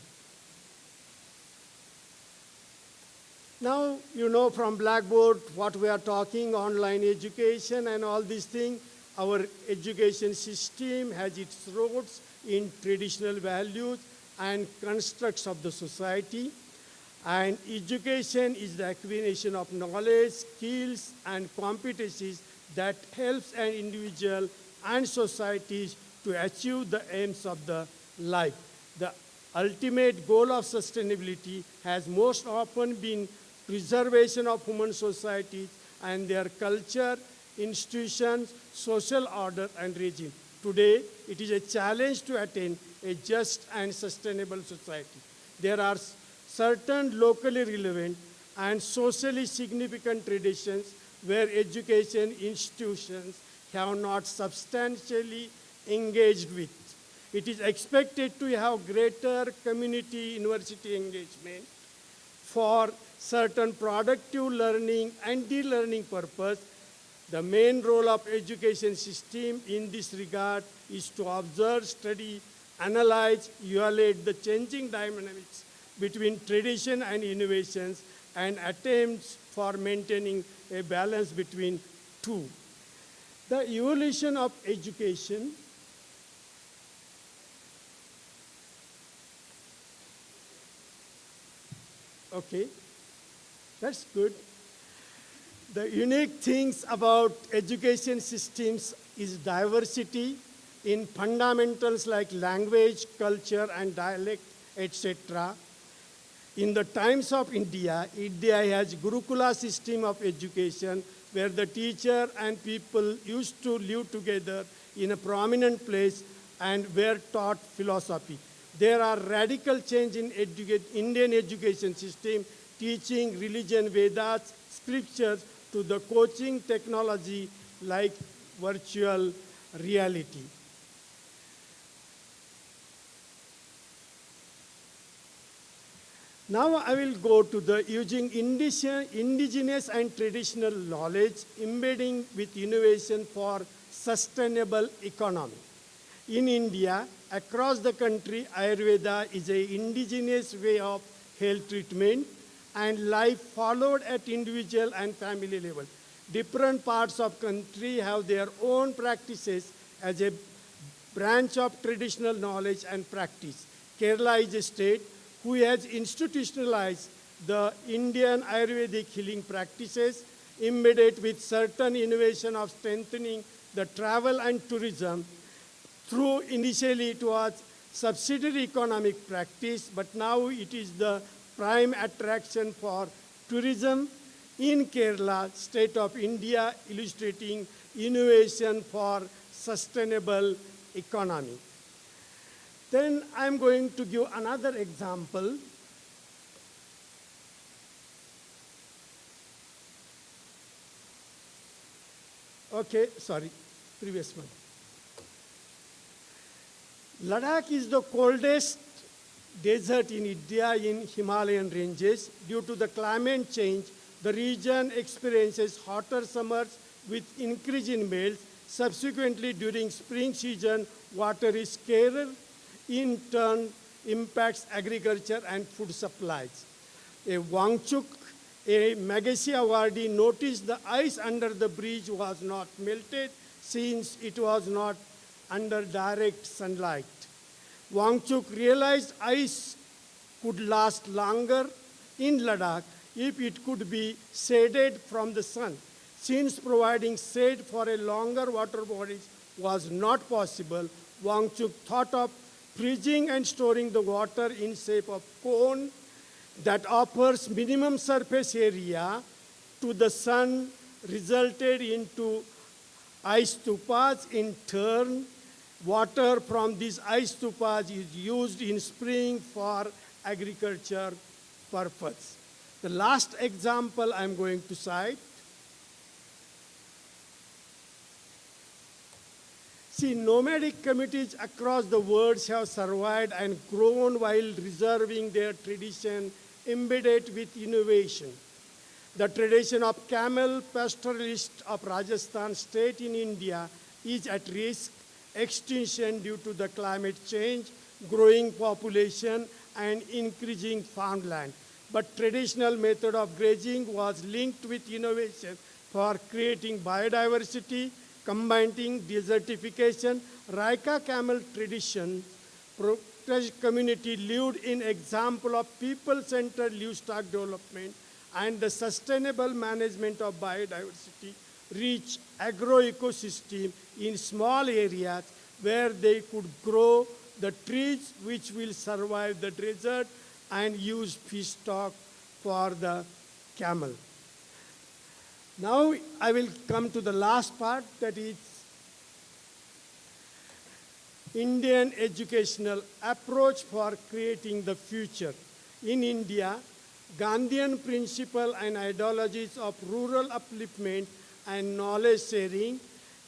Now, you know from Blackboard what we are talking, online education and all these things. Our education system has its roots in traditional values and constructs of the society. And education is the acquisition of knowledge, skills, and competencies that helps an individual and societies to achieve the aims of the life. The ultimate goal of sustainability has most often been preservation of human societies and their culture, institutions, social order, and regime. Today, it is a challenge to attain a just and sustainable society. There are certain locally relevant and socially significant traditions where education institutions have not substantially engaged with. It is expected to have greater community university engagement for certain productive learning and de-learning purpose. The main role of education system in this regard is to observe, study, analyze, evaluate the changing dynamics between tradition and innovations and attempts for maintaining a balance between two. The evolution of education okay, that's good. The unique things about education systems is diversity in fundamentals like language, culture, and dialect, etc. In the times of India, India has Gurukula system of education where the teacher and people used to live together in a prominent place and were taught philosophy. There are radical change in Indian education system, teaching religion, Vedas, scriptures to the coaching technology like virtual reality. Now I will go to the using indigenous and traditional knowledge, embedding with innovation for sustainable economy. In India, across the country, Ayurveda is an indigenous way of health treatment and life followed at individual and family level. Different parts of country have their own practices as a branch of traditional knowledge and practice. Kerala is a state who has institutionalized the Indian Ayurvedic healing practices, embedded with certain innovation of strengthening the travel and tourism. Through initially it was subsidiary economic practice, but now it is the prime attraction for tourism in Kerala, state of India, illustrating innovation for sustainable economy. Then I'm going to give another example. Okay, sorry, previous one. Ladakh is the coldest desert in India in Himalayan ranges. Due to the climate change, the region experiences hotter summers with increase in males. Subsequently, during spring season, water is scarcer. In turn, impacts agriculture and food supplies. A Wangchuk, a Magasia awardee, noticed the ice under the bridge was not melted since it was not under direct sunlight. Wangchuk realized ice could last longer in Ladakh if it could be shaded from the sun. Since providing shade for a longer water body was not possible, Wangchuk thought of freezing and storing the water in shape of cone that offers minimum surface area to the sun, resulted into ice stupas. In turn, water from these ice stupas is used in spring for agriculture purpose. The last example I'm going to cite. See, nomadic communities across the world have survived and grown while preserving their tradition embedded with innovation. The tradition of camel pastoralist of Rajasthan state in India is at risk extinction due to the climate change, growing population, and increasing farmland. But traditional method of grazing was linked with innovation for creating biodiversity, combating desertification. Raika camel tradition community lived in example of people-centered livestock development and the sustainable management of biodiversity, rich agro-ecosystem in small areas where they could grow the trees which will survive the desert and use fish stock for the camel. Now I will come to the last part, that is Indian educational approach for creating the future. In India, Gandhian principle and ideologies of rural upliftment and knowledge sharing,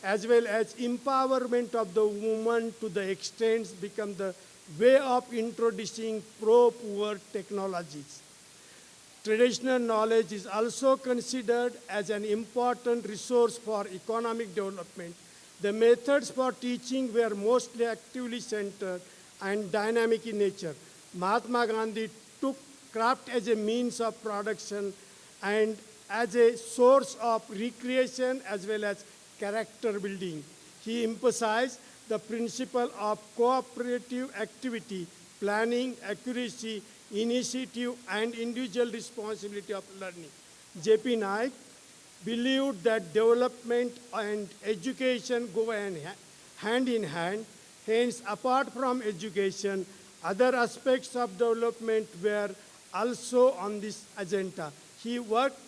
as well as empowerment of the woman to the extent become the way of introducing pro-poor technologies. Traditional knowledge is also considered as an important resource for economic development. The methods for teaching were mostly actively centered and dynamic in nature. Mahatma Gandhi took craft as a means of production and as a source of recreation as well as character building. He emphasized the principle of cooperative activity, planning, accuracy, initiative, and individual responsibility of learning. J.P. Naik believed that development and education go hand in hand. Hence, apart from education, other aspects of development were also on this agenda. He worked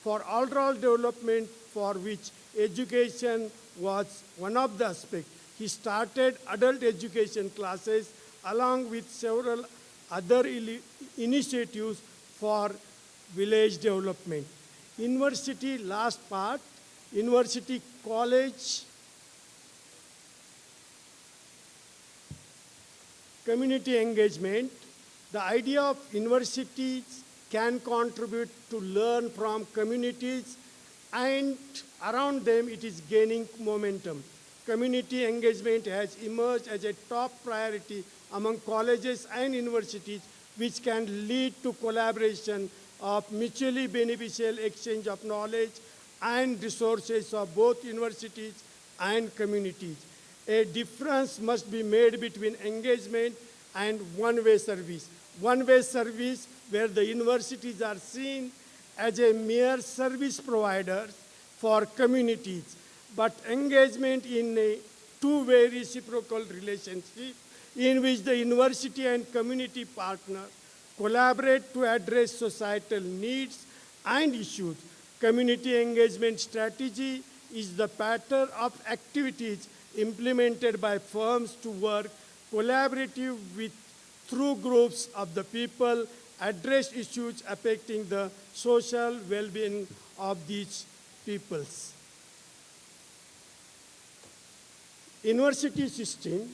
for all-round development, for which education was one of the aspects. He started adult education classes along with several other initiatives for village development. University, last part, university college, community engagement. The idea of universities can contribute to learn from communities, and around them it is gaining momentum. Community engagement has emerged as a top priority among colleges and universities, which can lead to collaboration of mutually beneficial exchange of knowledge and resources of both universities and communities. A difference must be made between engagement and one-way service. One-way service where the universities are seen as a mere service providers for communities, but engagement in a two-way reciprocal relationship in which the university and community partners collaborate to address societal needs and issues. Community engagement strategy is the pattern of activities implemented by firms to work collaborative with through groups of the people, address issues affecting the social well-being of these peoples. University system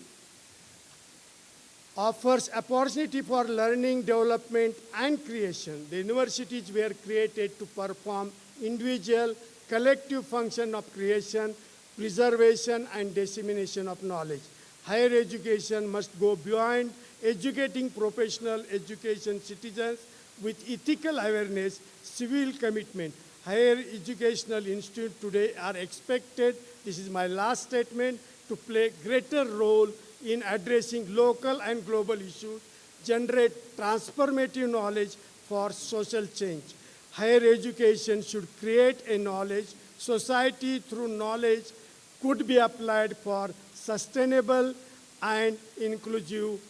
offers opportunity for learning, development, and creation. The universities were created to perform individual, collective function of creation, preservation, and dissemination of knowledge. Higher education must go beyond educating professional education citizens with ethical awareness, civil commitment. Higher educational institutes today are expected, this is my last statement, to play greater role in addressing local and global issues, generate transformative knowledge for social change. Higher education should create a knowledge society through knowledge could be applied for sustainable and inclusive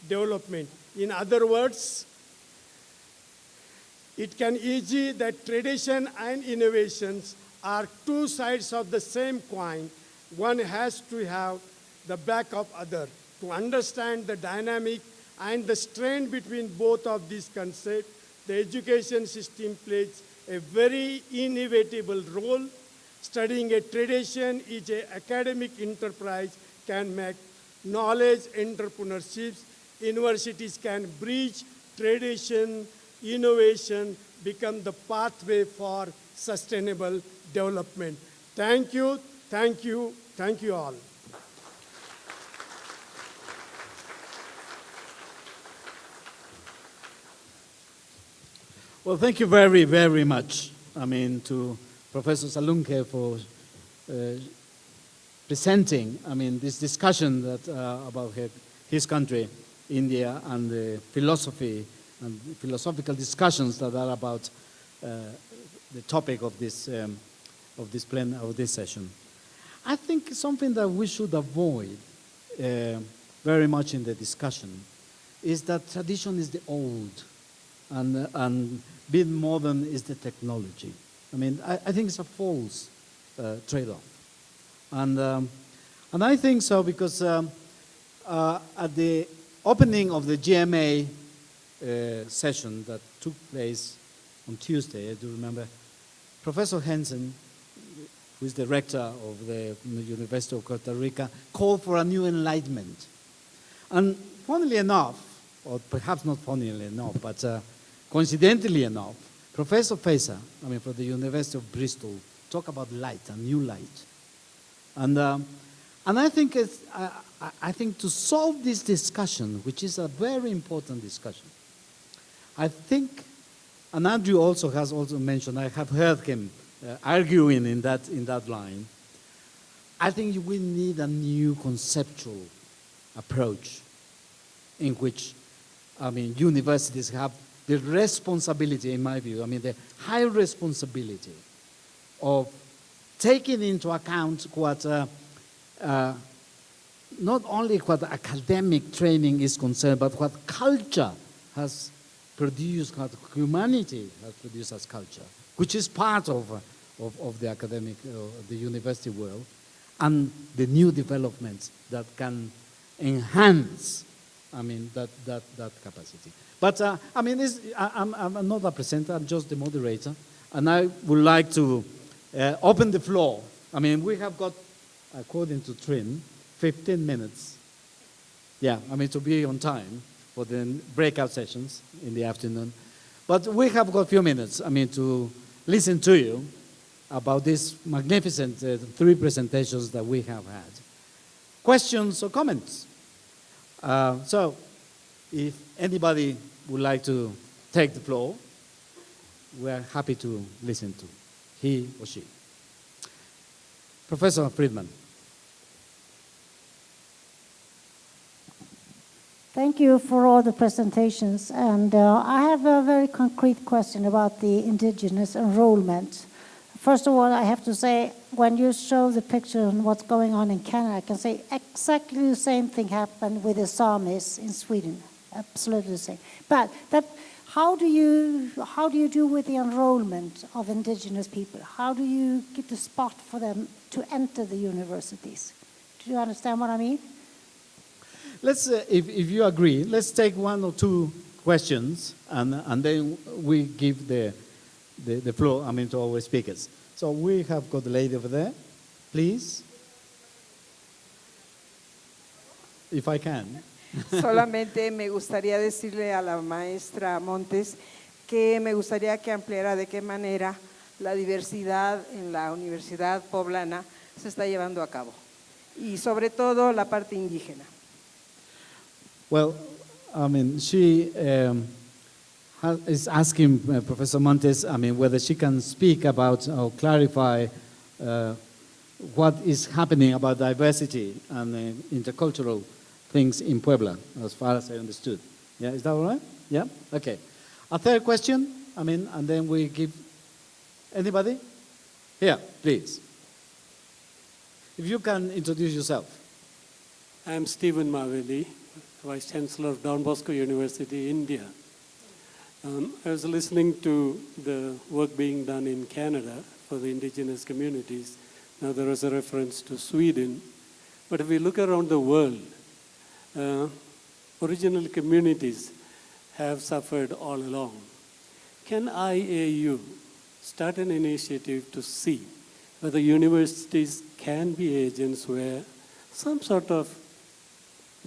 development. In other words, it can easy that tradition and innovations are two sides of the same coin. One has to have the back of other. To understand the dynamic and the strain between both of these concepts, the education system plays a very inevitable role. Studying a tradition is an academic enterprise, can make knowledge entrepreneurships. Universities can bridge tradition, innovation, become the pathway for sustainable development. Thank you, thank you, thank you all. Well, thank you very, very much, to Professor Salunke for presenting, this discussion that, about his country. India and the philosophy and philosophical discussions that are about the topic of this session. I think something that we should avoid very much in the discussion is that tradition is the old and being modern is the technology. I mean, I think it's a false trade-off. And I think so because at the opening of the GMA session that took place on Tuesday, I do remember, Professor Henson, who is the rector of the University of Costa Rica, called for a new enlightenment. And funnily enough, or perhaps not funnily enough, but coincidentally enough, Professor Feza, from the University of Bristol, talked about light, a new light. And I think I think to solve this discussion, which is a very important discussion, I think, and Andrew also has mentioned, I have heard him arguing in that line, I think we need a new conceptual approach in which, universities have the responsibility, in my view, the high responsibility of taking into account what not only what academic training is concerned, but what culture has produced, what humanity has produced as culture, which is part of the academic, the university world, and the new developments that can enhance, that capacity. But, I'm not a presenter, I'm just the moderator, and I would like to open the floor. We have got, according to Trin, 15 minutes, to be on time for the breakout sessions in the afternoon. But we have got a few minutes, to listen to you about these magnificent 3 presentations that we have had. Questions or comments? So, if anybody would like to take the floor, we're happy to listen to he or she. Professor Friedman. Thank you for all the presentations. And I have a very concrete question about the indigenous enrollment. First of all, I have to say, when you show the picture and what's going on in Canada, I can say exactly the same thing happened with the Samis in Sweden. Absolutely the same. But how do you do with the enrollment of indigenous people? How do you get the spot for them to enter the universities? Do you understand what I mean? Let's, if you agree, let's take 1 or 2 questions, and then we give the floor, to our speakers. So we have got the lady over there, please, if I can. Solamente me gustaría decirle a la maestra Montes que me gustaría que ampliara de qué manera la diversidad en la Universidad Poblana se está llevando a cabo, y sobre todo la parte indígena. Well, she is asking Professor Montes, whether she can speak about or clarify what is happening about diversity and intercultural things in Puebla, as far as I understood. Yeah, is that all right? Yeah? Okay. A third question, and then we give anybody? Here, please. If you can introduce yourself. I'm Stephen Maveli, Vice Chancellor of Don Bosco University, India. I was listening to the work being done in Canada for the indigenous communities. Now there was a reference to Sweden. But if we look around the world, original communities have suffered all along. Can IAU start an initiative to see whether universities can be agents where some sort of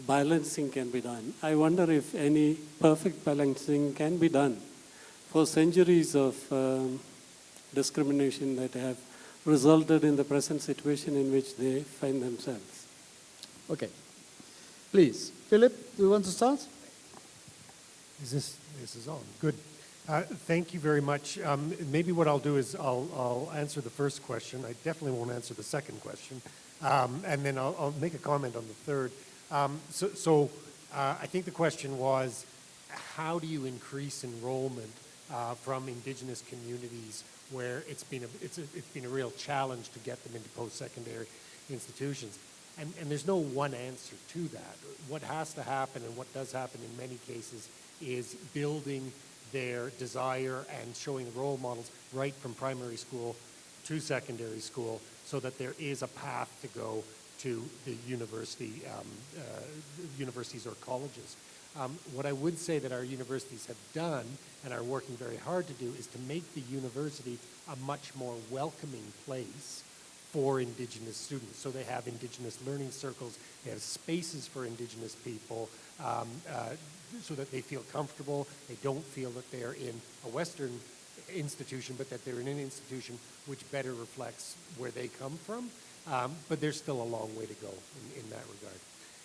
balancing can be done? I wonder if any perfect balancing can be done for centuries of discrimination that have resulted in the present situation in which they find themselves. Okay. Please, Philip, do you want to start? This is on. Good. Thank you very much. Maybe what I'll do is I'll answer the first question. I definitely won't answer the second question. And then I'll make a comment on the third. So I think the question was, how do you increase enrollment from Indigenous communities where it's been a real challenge to get them into post-secondary institutions? And there's no one answer to that. What has to happen, and what does happen in many cases, is building their desire and showing role models right from primary school to secondary school, so that there is a path to go to the universities or colleges. What I would say that our universities have done and are working very hard to do is to make the university a much more welcoming place for Indigenous students. So they have Indigenous learning circles, they have spaces for Indigenous people, so that they feel comfortable. They don't feel that they're in a Western institution, but that they're in an institution which better reflects where they come from. But there's still a long way to go in that regard.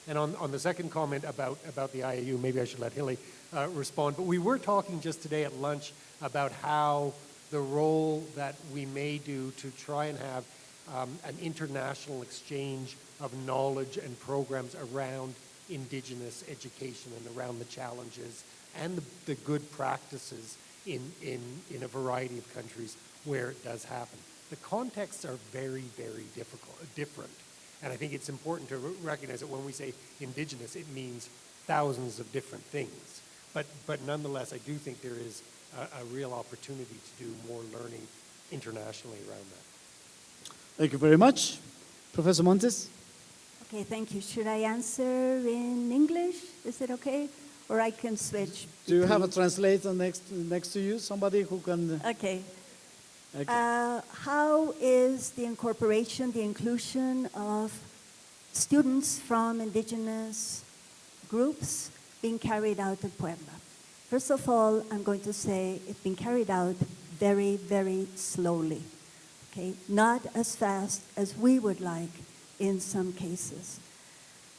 And on the second comment about the IAU, maybe I should let Hilly respond, but we were talking just today at lunch about how the role that we may do to try and have an international exchange of knowledge and programs around Indigenous education and around the challenges and the good practices in a variety of countries where it does happen. The contexts are very, very different. And I think it's important to recognize that when we say Indigenous, it means thousands of different things. But nonetheless, I do think there is a real opportunity to do more learning internationally around that. Thank you very much. Professor Montes? Okay, thank you. Should I answer in English? Is it okay? Or I can switch? Do you have a translator next to you? Somebody who can... Okay. Okay. How is the incorporation, the inclusion of students from Indigenous groups being carried out in Puebla? First of all, I'm going to say it's been carried out very, very slowly. Okay? Not as fast as we would like in some cases.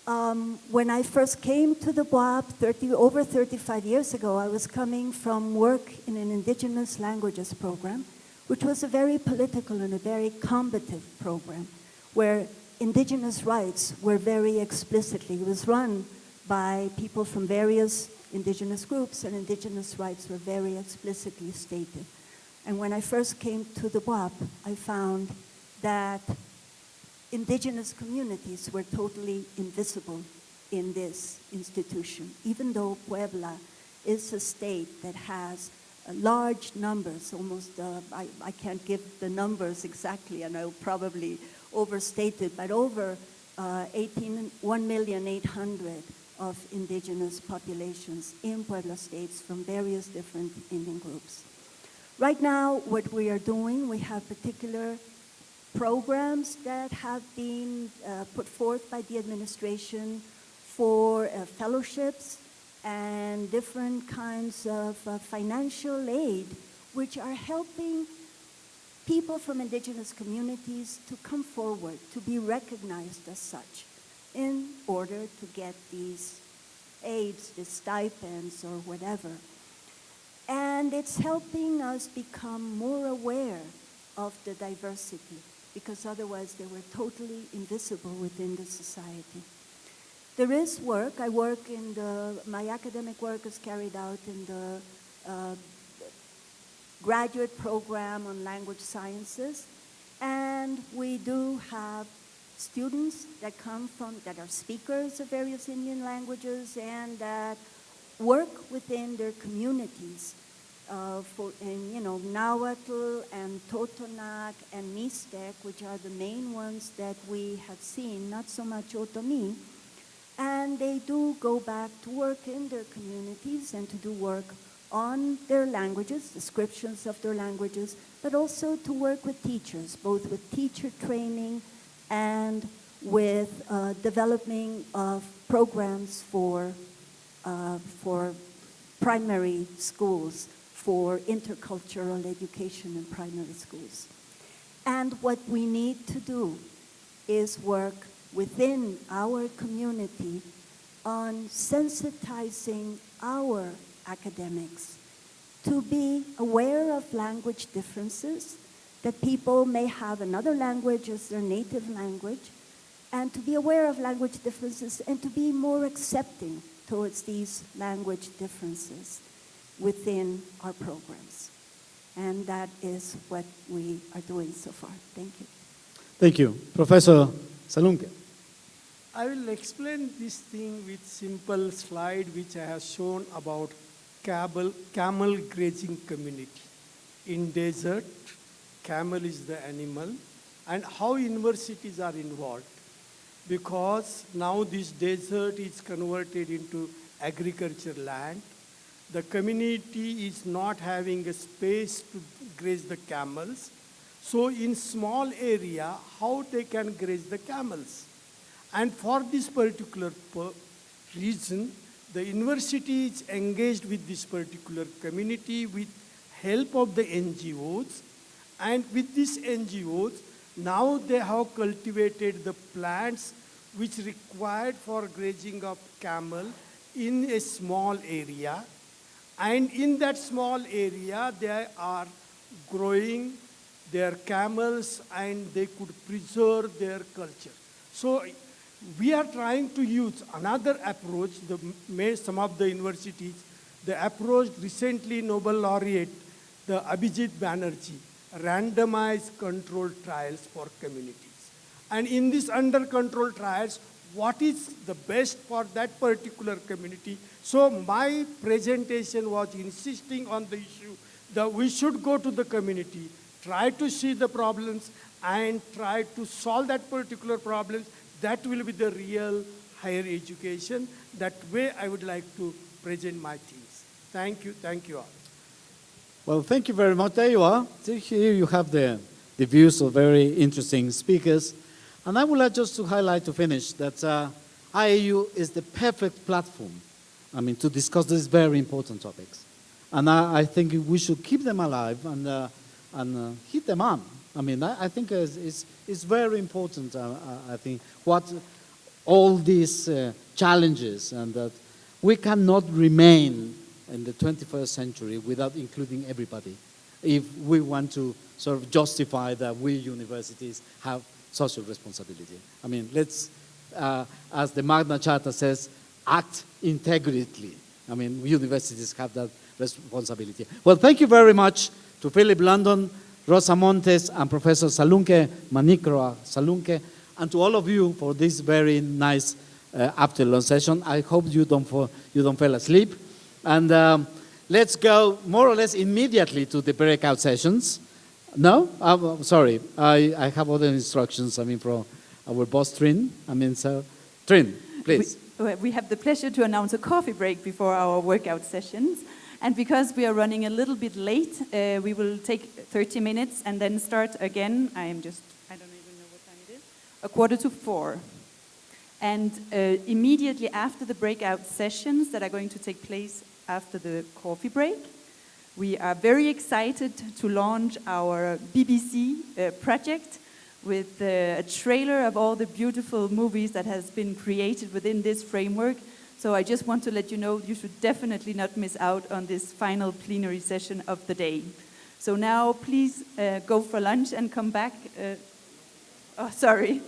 When I first came to the BWAP over 35 years ago, I was coming from work in an Indigenous languages program, which was a very political and a very combative program, where Indigenous rights were very explicitly, it was run by people from various Indigenous groups, and Indigenous rights were very explicitly stated. And when I first came to the BWAP, I found that Indigenous communities were totally invisible in this institution, even though Puebla is a state that has large numbers, almost, I can't give the numbers exactly, and I'll probably overstate it, but over 1,800,000 of Indigenous populations in Puebla states from various different Indian groups. Right now, what we are doing, we have particular programs that have been put forth by the administration for fellowships and different kinds of financial aid, which are helping people from Indigenous communities to come forward, to be recognized as such, in order to get these aids, the stipends, or whatever. And it's helping us become more aware of the diversity, because otherwise they were totally invisible within the society. There is work. I work in my academic work is carried out in the graduate program on language sciences, and we do have students that that are speakers of various Indian languages and that work within their communities Nahuatl and Totonac and Mixtec, which are the main ones that we have seen, not so much Otomi. And they do go back to work in their communities and to do work on their languages, descriptions of their languages, but also to work with teachers, both with teacher training and with developing of programs for primary schools, for intercultural education in primary schools. And what we need to do is work within our community on sensitizing our academics to be aware of language differences, that people may have another language as their native language, and to be aware of language differences and to be more accepting towards these language differences within our programs. And that is what we are doing so far. Thank you. Thank you. Professor Salunke. I will explain this thing with simple slide which I have shown about camel grazing community. In desert, camel is the animal, and how universities are involved. Because now this desert is converted into agriculture land, the community is not having a space to graze the camels. So in small area, how they can graze the camels? And for this particular reason, the university is engaged with this particular community with help of the NGOs. And with these NGOs, now they have cultivated the plants which required for grazing of camel in a small area. And in that small area, they are growing their camels and they could preserve their culture. So we are trying to use another approach, some of the universities, the approach recently Nobel laureate, the Abhijit Banerjee, randomized controlled trials for communities. And in these under control trials, what is the best for that particular community? So my presentation was insisting on the issue that we should go to the community, try to see the problems, and try to solve that particular problem. That will be the real higher education. That way I would like to present my things. Thank you all. Well, thank you very much. There you are. Here you have the views of very interesting speakers. And I would like just to highlight to finish that IAU is the perfect platform, to discuss these very important topics. And I think we should keep them alive and hit them on. I think it's very important, I think, what all these challenges, and that we cannot remain in the 21st century without including everybody if we want to sort of justify that we universities have social responsibility. Let's, as the Magna Charta says, act integrately. Universities have that responsibility. Well, thank you very much to Philip London, Rosa Montes, and Professor Salunke, Manicroa Salunke, and to all of you for this very nice after-lunch session. I hope you don't fall asleep. And let's go more or less immediately to the breakout sessions. No? Sorry, I have other instructions, from our boss, Trin. Trin, please. We have the pleasure to announce a coffee break before our workout sessions. And because we are running a little bit late, we will take 30 minutes and then start again. I don't even know what time it is. 4:15. And immediately after the breakout sessions that are going to take place after the coffee break, we are very excited to launch our BBC project with a trailer of all the beautiful movies that has been created within this framework. So I just want to let you know you should definitely not miss out on this final plenary session of the day. So now please go for lunch and come back. Sorry.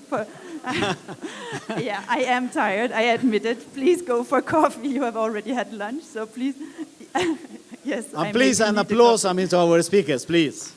Yeah, I am tired, I admit it. Please go for coffee. You have already had lunch, so please. Yes. And please, an applause to our speakers, please.